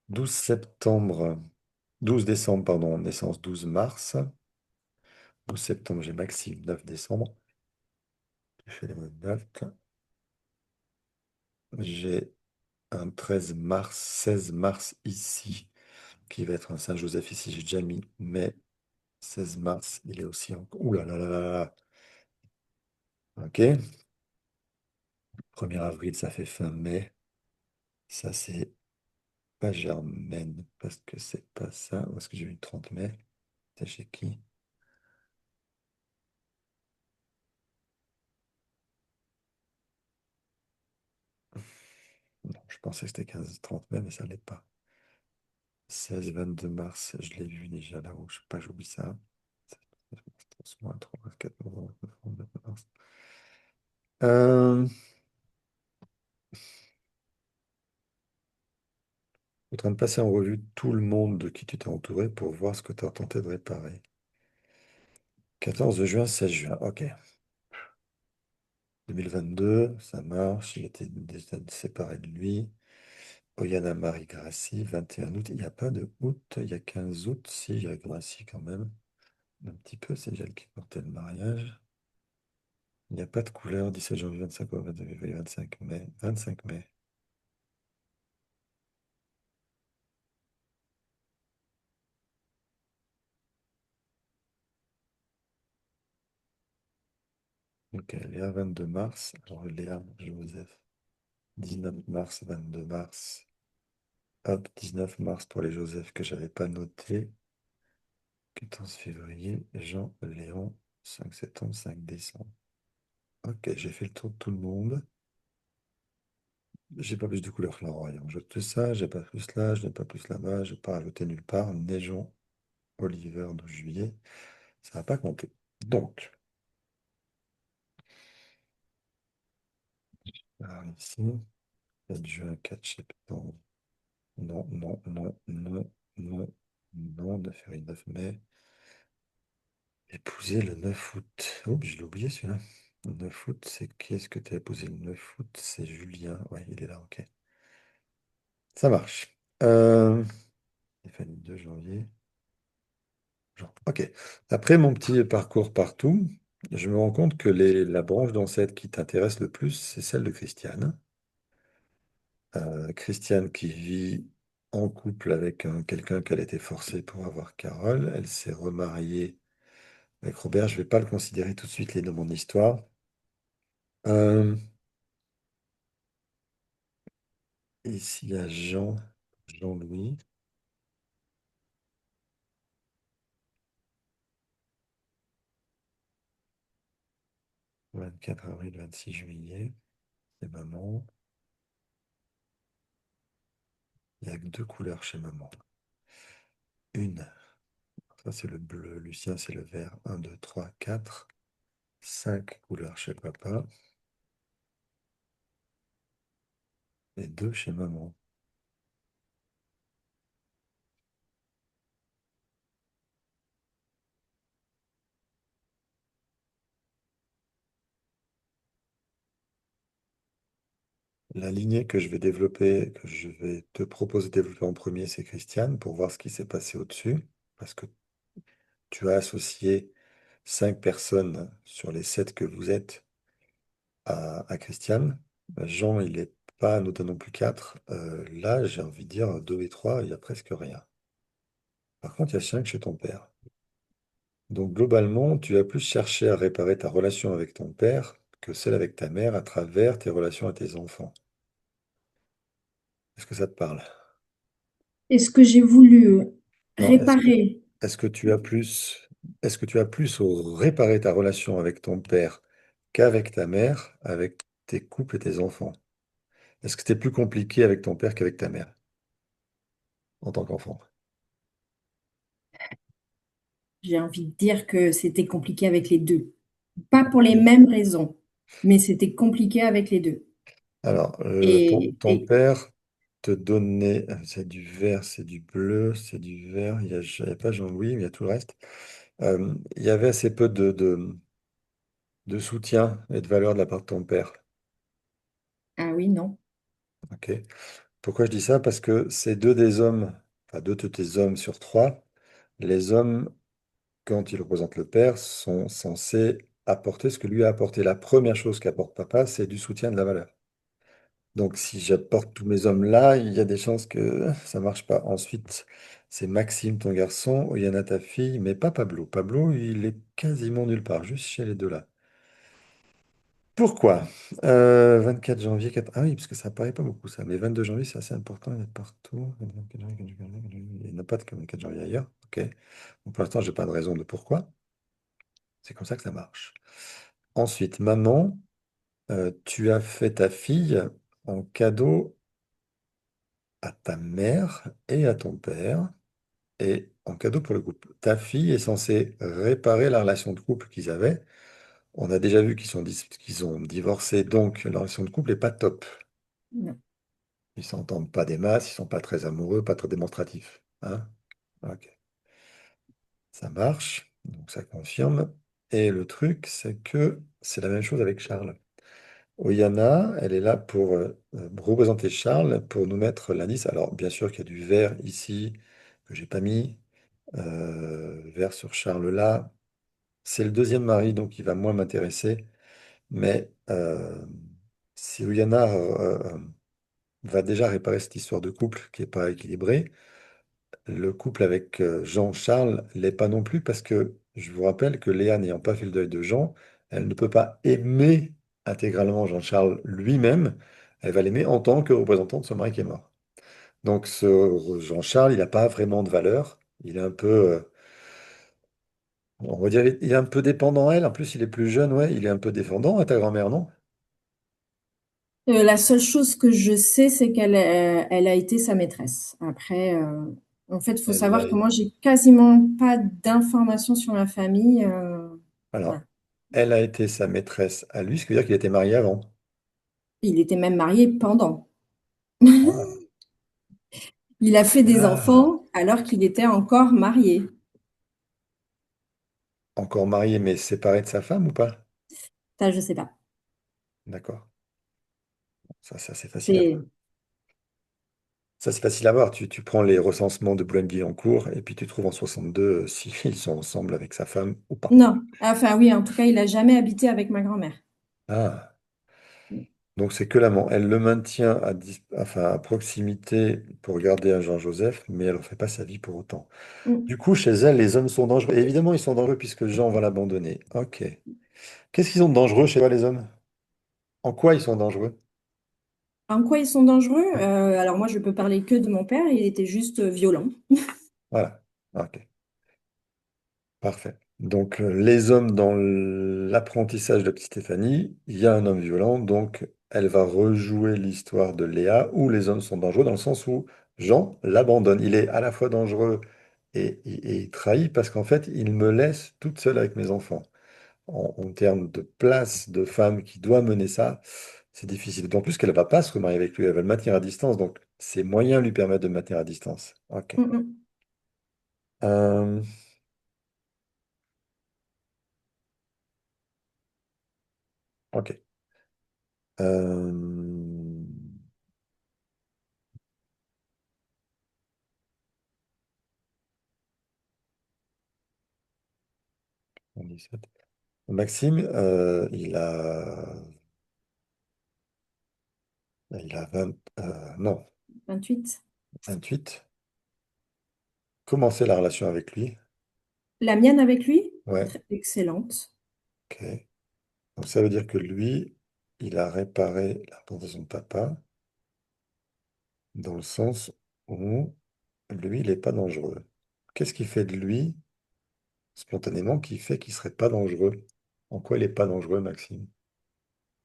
12 septembre, 12 décembre, pardon, naissance 12 mars. 12 septembre, j'ai Maxime, 9 décembre. Je fais les bonnes dates. J'ai un 13 mars, 16 mars ici, qui va être un Saint-Joseph ici, j'ai déjà mis, mais 16 mars, il est aussi en... Ouh là là là là là. Ok. 1er avril, ça fait fin mai. Ça, c'est pas Germaine, parce que c'est pas ça. Où est-ce que j'ai eu le 30 mai? C'est chez qui? Non, je pensais que c'était 15-30 mai, mais ça l'est pas. 16-22 mars, je l'ai vu déjà là-haut. Je sais pas, j'oublie ça. 3, 4, mars. Euh, en train de passer en revue tout le monde de qui tu t'es entouré pour voir ce que tu as tenté de réparer. 14 juin, 16 juin, ok. 2022, ça marche. Il était déjà séparé de lui. Oyana Marie Grassi, 21 août. Il n'y a pas de août, il y a 15 août. Si, il y a Grassi quand même. Un petit peu, c'est elle qui portait le mariage. Il n'y a pas de couleur, 17 janvier, 25 août, 22 février, 25 mai. 25 mai. Ok, Léa, 22 mars. Alors, Léa, Joseph, 19 mars, 22 mars. Hop, 19 mars pour les Joseph que j'avais pas noté. 14 février, Jean, Léon, 5 septembre, 5 décembre. Ok, j'ai fait le tour de tout le monde. J'ai pas plus de couleurs flamboyantes. Je tout ça, j'ai pas plus là, je n'ai pas plus là-bas, je n'ai pas rajouté nulle part. Neigeon, Oliver, 12 juillet. Ça va pas compter. Donc, alors ici, 4 juin, 4 septembre. Non, non, non, non, non, non, 9 février, 9 mai. Épouser le 9 août. Oh, je l'ai oublié celui-là. Le 9 août, c'est qui est-ce que tu as épousé le 9 août? C'est Julien. Ouais, il est là, ok. Ça marche. Stéphanie, 2 janvier. Ok. Après mon petit parcours partout, je me rends compte que la branche d'ancêtre qui t'intéresse le plus, c'est celle de Christiane. Christiane qui vit en couple avec quelqu'un qu'elle a été forcée pour avoir Carole. Elle s'est remariée avec Robert. Je ne vais pas le considérer tout de suite, il est dans mon histoire. Euh, Ici, il y a Jean-Louis, 24 avril, 26 juillet. C'est maman. Il y a que deux couleurs chez maman. Une, ça c'est le bleu. Lucien, c'est le vert. Un, 2, 3, 4. 5 couleurs chez papa. Et deux chez maman. La lignée que je vais développer, que je vais te proposer de développer en premier, c'est Christiane, pour voir ce qui s'est passé au-dessus. Parce que tu as associé 5 personnes sur les 7 que vous êtes à Christiane. Jean, il n'est pas anodin non plus 4. Là, j'ai envie de dire 2 et 3, il n'y a presque rien. Par contre, il y a 5 chez ton père. Donc, globalement, tu vas plus chercher à réparer ta relation avec ton père que celle avec ta mère à travers tes relations à tes enfants. Est-ce que ça te parle? Est-ce que j'ai voulu Non, est-ce que... réparer? est-ce que tu as plus, est-ce que tu as plus réparé ta relation avec ton père qu'avec ta mère, avec tes couples et tes enfants? Est-ce que c'était plus compliqué avec ton père qu'avec ta mère en tant qu'enfant? J'ai envie de dire que c'était compliqué avec les 2. Pas pour les Ok. mêmes raisons, mais c'était compliqué avec les 2. Alors, ton Et père te donnait, c'est du vert, c'est du bleu, c'est du vert, il y a pas Jean-Louis, mais il y a tout le reste. Il y avait assez peu de soutien et de valeur de la part de ton père. ah oui, non, Ok. Pourquoi je dis ça? Parce que c'est deux des hommes, enfin deux de tes hommes sur trois, les hommes, quand ils représentent le père, sont censés apporter ce que lui a apporté. La première chose qu'apporte papa, c'est du soutien, de la valeur. Donc si j'apporte tous mes hommes là, il y a des chances que ça marche pas. Ensuite, c'est Maxime, ton garçon, Oyana, ta fille, mais pas Pablo. Pablo, il est quasiment nulle part, juste chez les deux là. Pourquoi? 24 janvier, ah oui, parce que ça paraît pas beaucoup ça, mais 22 janvier, c'est assez important, il y en a partout. 24 janvier, 24 janvier, il n'y en a pas de 24 janvier ailleurs. Ok. Donc, pour l'instant, j'ai pas de raison de pourquoi. C'est comme ça que ça marche. Ensuite, maman, tu as fait ta fille en cadeau à ta mère et à ton père, et en cadeau pour le couple. Ta fille est censée réparer la relation de couple qu'ils avaient. On a déjà vu qu'ils ont divorcé, donc la relation de couple n'est pas top. non. Ils s'entendent pas des masses, ils sont pas très amoureux, pas très démonstratifs. Hein? Ok, ça marche, donc ça confirme. Et le truc, c'est que c'est la même chose avec Charles. Oyana, elle est là pour représenter Charles, pour nous mettre l'indice. Alors, bien sûr qu'il y a du vert ici, que j'ai pas mis, vert sur Charles là. C'est le deuxième mari, donc il va moins m'intéresser. Mais si Oyana va déjà réparer cette histoire de couple qui n'est pas équilibrée, le couple avec Jean-Charles l'est pas non plus parce que je vous rappelle que Léa n'ayant pas fait le deuil de Jean, elle ne peut pas aimer intégralement Jean-Charles lui-même. Elle va l'aimer en tant que représentant de son mari qui est mort. Donc ce Jean-Charles, il n'a pas vraiment de valeur. Il est un peu, on va dire, il est un peu dépendant elle. En plus, il est plus jeune, ouais. Il est un peu défendant à ta grand-mère, non? La seule chose que je sais, c'est elle a été sa maîtresse. Après, en fait, il faut Elle l'a savoir que moi, j'ai quasiment pas d'informations sur la famille. Voilà. Alors, elle a été sa maîtresse à lui, ce qui veut dire qu'il était marié avant. Il était même marié pendant. Ah, Il a fait des ah. enfants alors qu'il était encore marié. Encore marié mais séparé de sa femme ou pas? Ça, je sais pas. D'accord. Ça c'est facile à C'est voir. Ça, c'est facile à voir. Tu prends les recensements de Boulogne-Billancourt et puis tu trouves en 62 s'ils sont ensemble avec sa femme ou pas. non. Enfin oui, en tout cas, il a jamais habité avec ma grand-mère. Ah, donc c'est que l'amant. Elle le maintient enfin, à proximité pour garder un Jean-Joseph, mais elle ne fait pas sa vie pour autant. Mm. Du coup, chez elle, les hommes sont dangereux. Et évidemment, ils sont dangereux puisque Jean va l'abandonner. Ok. Qu'est-ce qu'ils ont de dangereux chez toi, les hommes? En quoi ils sont dangereux? En quoi ils sont dangereux? Alors moi, je peux parler que de mon père. Il était juste violent. Voilà. Ok. Parfait. Donc, les hommes dans l'apprentissage de petite Stéphanie, il y a un homme violent, donc elle va rejouer l'histoire de Léa où les hommes sont dangereux dans le sens où Jean l'abandonne. Il est à la fois dangereux et il trahit parce qu'en fait, il me laisse toute seule avec mes enfants. En termes de place de femme qui doit mener ça, c'est difficile. D'autant plus qu'elle ne va pas se remarier avec lui, elle va le maintenir à distance, donc ses moyens lui permettent de le maintenir à distance. Ok. Mm, mm. Euh, ok. Euh, 17. Maxime, il a 20, non, 28. 28. Comment c'est la relation avec lui? La mienne avec lui, Ouais, très excellente. ok. Donc ça veut dire que lui, il a réparé la plantation de papa dans le sens où lui, il n'est pas dangereux. qu'est-ce qui fait de lui, spontanément, qui fait qu'il serait pas dangereux? En quoi il n'est pas dangereux, Maxime?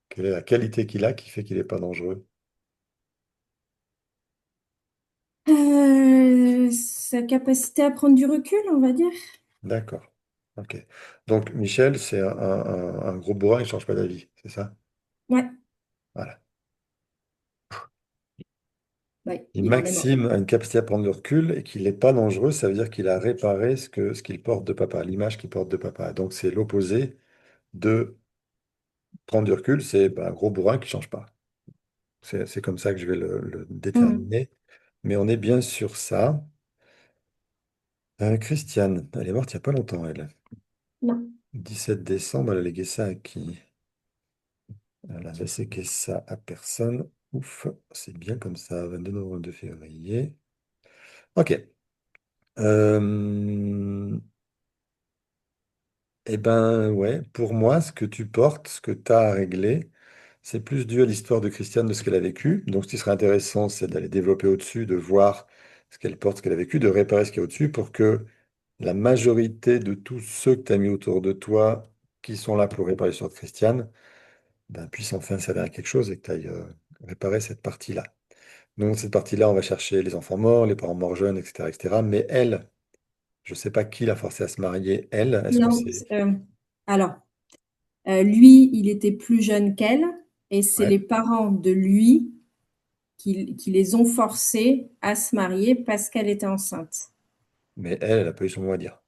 Quelle est la qualité qu'il a qui fait qu'il n'est pas dangereux? Sa capacité à prendre du recul, on va dire. D'accord. Ok. Donc, Michel, c'est un gros bourrin, il ne change pas d'avis, c'est ça? Ouais, Voilà. ouais, Et il en est mort. Maxime a une capacité à prendre le recul et qu'il n'est pas dangereux, ça veut dire qu'il a réparé ce qu'il porte de papa, l'image qu'il porte de papa. Donc, c'est l'opposé de prendre du recul, c'est ben, un gros bourrin qui ne change pas. C'est comme ça que je vais le Mhm. déterminer. Mais on est bien sur ça. Christiane, elle est morte il n'y a pas longtemps, elle. Non. 17 décembre, elle a légué ça à qui? Elle a laissé ça à personne. Ouf, c'est bien comme ça. 22 novembre, 2 février. Ok. Euh, eh ben ouais, pour moi, ce que tu portes, ce que tu as à régler, c'est plus dû à l'histoire de Christiane, de ce qu'elle a vécu. Donc, ce qui serait intéressant, c'est d'aller développer au-dessus, de voir ce qu'elle porte, ce qu'elle a vécu, de réparer ce qu'il y a au-dessus pour que la majorité de tous ceux que tu as mis autour de toi, qui sont là pour réparer l'histoire de Christiane, ben, puissent enfin servir à quelque chose et que tu ailles réparer cette partie-là. Donc, cette partie-là, on va chercher les enfants morts, les parents morts jeunes, etc., etc. Mais elle, je ne sais pas qui l'a forcée à se marier, elle. Est-ce que Non, c'est... alors, lui, il était plus jeune qu'elle, et c'est les Ouais, parents de lui qui les ont forcés à se marier parce qu'elle était enceinte. mais elle n'a pas eu son mot à dire.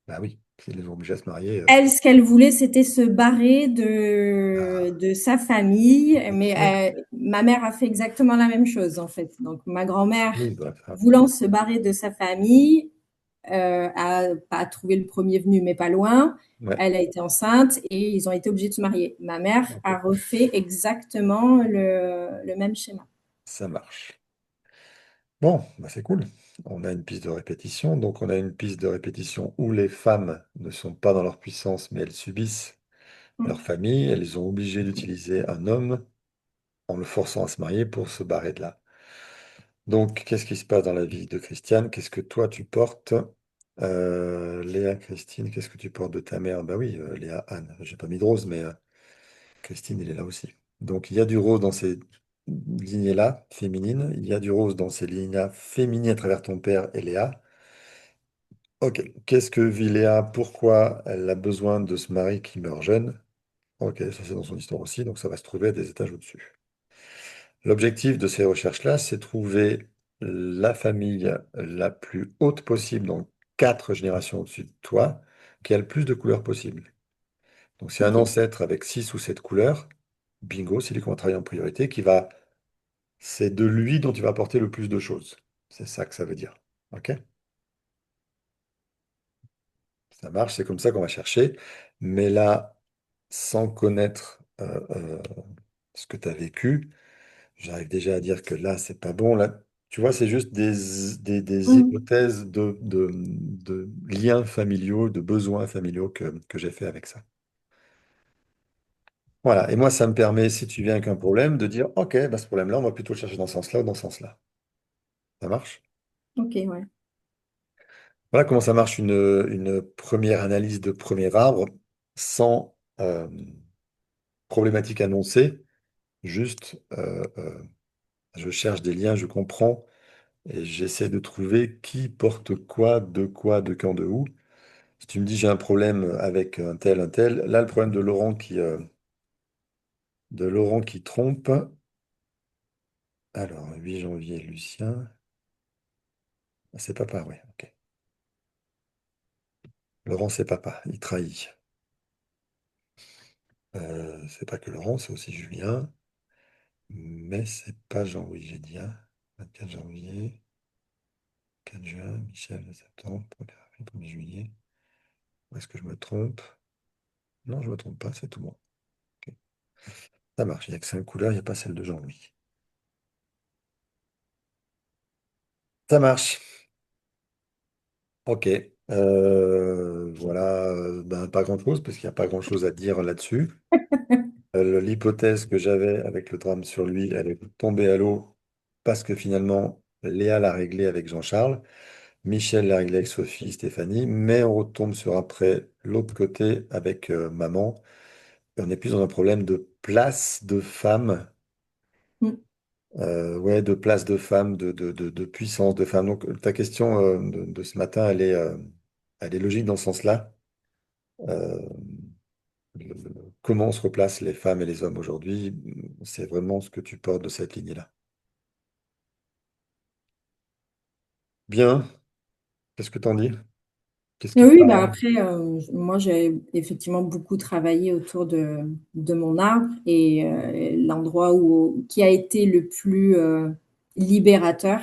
Bah oui, s'ils les ont obligés à se marier. Elle, ce qu'elle voulait, c'était se barrer Ah, de sa famille, mais ok. ma mère a fait exactement la même chose, en fait. Donc, ma grand-mère, Oui, bah, ça, voulant se barrer de sa famille, a pas trouvé le premier venu, mais pas loin. ouais, Elle a été enceinte et ils ont été obligés de se marier. Ma mère a ok, refait exactement le même schéma. ça marche. Bon, bah c'est cool. On a une piste de répétition. Donc, on a une piste de répétition où les femmes ne sont pas dans leur puissance, mais elles subissent leur Mm. famille. Elles sont obligées d'utiliser un homme en le forçant à se marier pour se barrer de là. Donc, qu'est-ce qui se passe dans la vie de Christiane? Qu'est-ce que toi, tu portes? Léa, Christine, qu'est-ce que tu portes de ta mère? Bah oui, Léa, Anne. J'ai pas mis de rose, mais Christine, elle est là aussi. Donc, il y a du rose dans ces lignées-là, féminines. Il y a du rose dans ces lignes-là, féminines à travers ton père et Léa. Ok, qu'est-ce que vit Léa? Pourquoi elle a besoin de ce mari qui meurt jeune? Ok, ça c'est dans son histoire aussi, donc ça va se trouver à des étages au-dessus. L'objectif de ces recherches-là, c'est trouver la famille la plus haute possible, donc 4 générations au-dessus de toi, qui a le plus de couleurs possible. Donc, c'est un Ok, ancêtre avec 6 ou 7 couleurs. Bingo, c'est lui qu'on va travailler en priorité, c'est de lui dont tu vas apporter le plus de choses. C'est ça que ça veut dire. OK? Ça marche, c'est comme ça qu'on va chercher. Mais là, sans connaître ce que tu as vécu, j'arrive déjà à dire que là, c'est pas bon. Là, tu vois, c'est juste des mm. hypothèses de liens familiaux, de besoins familiaux que j'ai fait avec ça. Voilà. Et moi, ça me permet, si tu viens avec un problème, de dire, OK, bah, ce problème-là, on va plutôt le chercher dans ce sens-là ou dans ce sens-là. Ça marche? Ok, ouais. Voilà comment ça marche une première analyse de premier arbre sans problématique annoncée. Juste, je cherche des liens, je comprends et j'essaie de trouver qui porte quoi, de quand, de où. Si tu me dis j'ai un problème avec un tel, là le problème de Laurent qui trompe. Alors, 8 janvier, Lucien. Ah, c'est papa, oui, ok. Laurent, c'est papa, il trahit. C'est pas que Laurent, c'est aussi Julien. Mais c'est pas Jean-Louis, j'ai dit, hein. 24 janvier, 4 juin, Michel, septembre, 1er avril, 1er juillet. Où est-ce que je me trompe? Non, je me trompe pas, c'est tout bon. Ok. Ça marche, il n'y a que 5 couleurs, il n'y a pas celle de Jean-Louis. Ça marche. Ok. Voilà, ben, pas grand-chose, parce qu'il n'y a pas grand-chose à dire là-dessus. L'hypothèse que j'avais avec le drame sur lui, elle est tombée à l'eau, parce que finalement, Léa l'a réglé avec Jean-Charles. Michel l'a réglé avec Sophie, Stéphanie. Mais on retombe sur après l'autre côté avec maman. Et on est plus dans un problème de place de femme. Mm. Ouais, de place de femme, de puissance de femme. Donc, ta question de ce matin, elle est logique dans ce sens-là. Euh, Comment se replacent les femmes et les hommes aujourd'hui? C'est vraiment ce que tu portes de cette lignée-là. Bien, qu'est-ce que t'en dis? Qu'est-ce qui te Oui, bah parle? après, moi j'ai effectivement beaucoup travaillé autour de mon arbre et l'endroit qui a été le plus libérateur,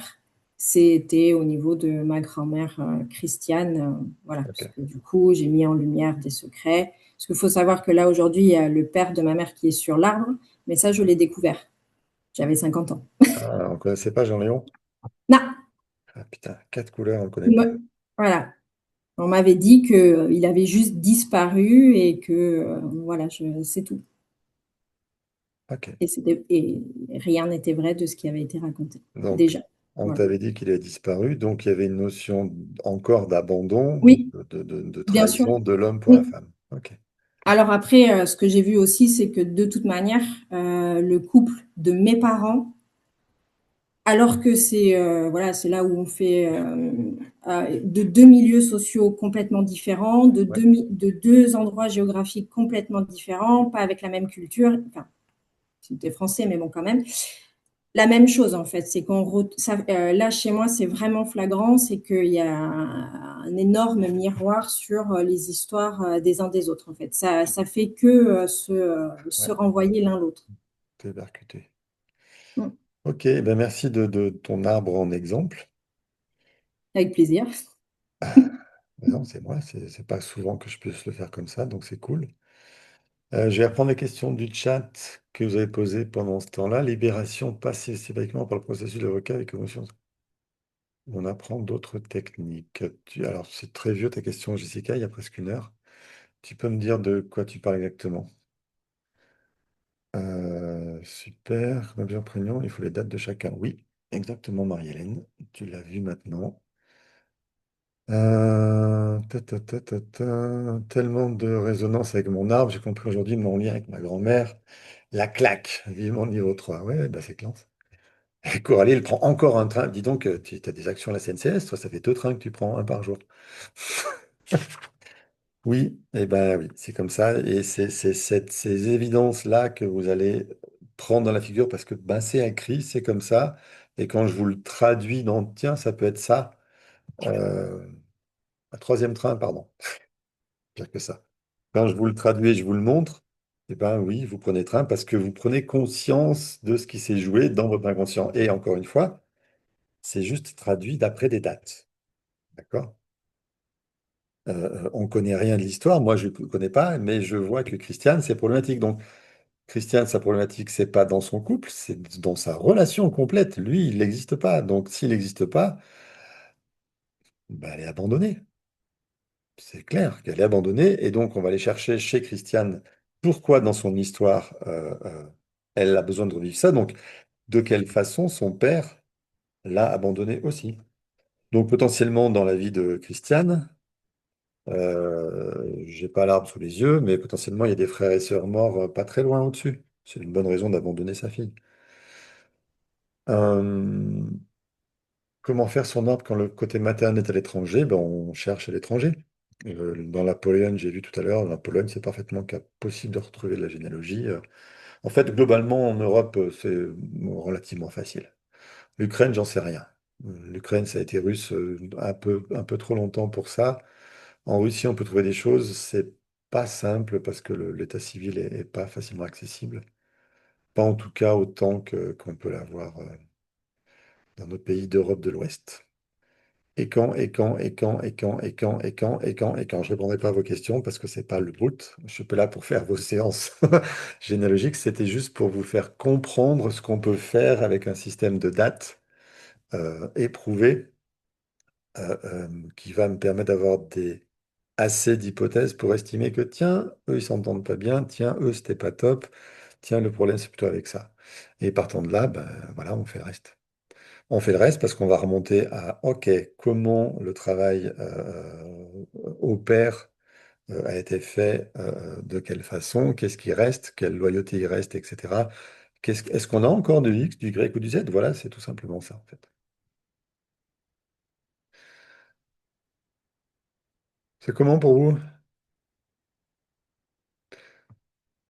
c'était au niveau de ma grand-mère Christiane, voilà, Ok. parce que du coup j'ai mis en lumière des secrets. Parce qu'il faut savoir que là aujourd'hui, il y a le père de ma mère qui est sur l'arbre, mais ça je l'ai découvert. J'avais 50 ans. Ah, on ne connaissait pas Jean-Léon? Non, Ah putain, quatre couleurs, on ne connaît pas. me- voilà. On m'avait dit qu'il avait juste disparu et que voilà, c'est tout. Ok. Et rien n'était vrai de ce qui avait été raconté. Donc, Déjà. on Voilà. t'avait dit qu'il avait disparu, donc il y avait une notion encore d'abandon, Oui, de bien sûr. trahison de l'homme pour la Mm. femme. Ok. Alors après, ce que j'ai vu aussi, c'est que de toute manière, le couple de mes parents, alors que c'est voilà, c'est là où on fait de deux milieux sociaux complètement différents, Ouais. de deux endroits géographiques complètement différents, pas avec la même culture. Enfin, c'était français, mais bon, quand même. La même chose, en fait, c'est là, chez moi, c'est vraiment flagrant, c'est qu'il y a un énorme miroir sur les histoires des uns des autres, en fait. Ça fait que se Ouais, renvoyer l'un l'autre. t'es percuté. Mm. Ok, ben merci de ton arbre en exemple. Avec plaisir. Ben non, c'est moi, c'est pas souvent que je puisse le faire comme ça, donc c'est cool. Je vais reprendre les questions du chat que vous avez posées pendant ce temps-là. Libération passe systématiquement par le processus de requête avec émotion. On apprend d'autres techniques. Alors, c'est très vieux ta question, Jessica, il y a presque une heure. Tu peux me dire de quoi tu parles exactement? Super, comme bien prénom, il faut les dates de chacun. Oui, exactement, Marie-Hélène. Tu l'as vu maintenant. Tellement de résonance avec mon arbre, j'ai compris aujourd'hui mon lien avec ma grand-mère. La claque, vivement le niveau 3. Ouais, bah c'est classe. Et Coralie, elle prend encore un train. Dis donc, tu as des actions à la CNCS, toi, ça fait deux trains que tu prends, un par jour. Oui, et ben oui, c'est comme ça. Et c'est ces évidences-là que vous allez prendre dans la figure parce que ben, c'est écrit, c'est comme ça. Et quand je vous le traduis dans, tiens, ça peut être ça. Euh, un troisième train, pardon. Pire que ça. Quand je vous le traduis, je vous le montre, eh ben oui, vous prenez train parce que vous prenez conscience de ce qui s'est joué dans votre inconscient. Et encore une fois, c'est juste traduit d'après des dates. D'accord? On ne connaît rien de l'histoire, moi je ne connais pas, mais je vois que Christiane, c'est problématique. Donc, Christiane, sa problématique, c'est pas dans son couple, c'est dans sa relation complète. Lui, il n'existe pas. Donc, s'il n'existe pas, ben, elle est abandonnée. C'est clair qu'elle est abandonnée. Et donc, on va aller chercher chez Christiane pourquoi dans son histoire, elle a besoin de revivre ça. Donc, de quelle façon son père l'a abandonnée aussi. Donc, potentiellement, dans la vie de Christiane, j'ai pas l'arbre sous les yeux, mais potentiellement, il y a des frères et sœurs morts pas très loin au-dessus. C'est une bonne raison d'abandonner sa fille. Euh, Comment faire son arbre quand le côté maternel est à l'étranger? Ben, on cherche à l'étranger. Dans la Pologne, j'ai vu tout à l'heure, dans la Pologne, c'est parfaitement possible de retrouver de la généalogie. En fait, globalement, en Europe, c'est relativement facile. L'Ukraine, j'en sais rien. L'Ukraine, ça a été russe un peu trop longtemps pour ça. En Russie, on peut trouver des choses. C'est pas simple parce que l'état civil est pas facilement accessible. Pas en tout cas autant qu'on peut l'avoir dans nos pays d'Europe de l'Ouest. Et quand. Je ne répondrai pas à vos questions parce que c'est pas le but. Je suis pas là pour faire vos séances généalogiques. C'était juste pour vous faire comprendre ce qu'on peut faire avec un système de dates éprouvé qui va me permettre d'avoir assez d'hypothèses pour estimer que tiens, eux, ils s'entendent pas bien, tiens, eux, c'était pas top, tiens, le problème, c'est plutôt avec ça. Et partant de là, ben, voilà, on fait le reste. On fait le reste parce qu'on va remonter à, OK, comment le travail opère, a été fait, de quelle façon, qu'est-ce qui reste, quelle loyauté il reste, etc. Est-ce qu'on a encore du X, du Y ou du Z? Voilà, c'est tout simplement ça, en fait. C'est comment pour vous?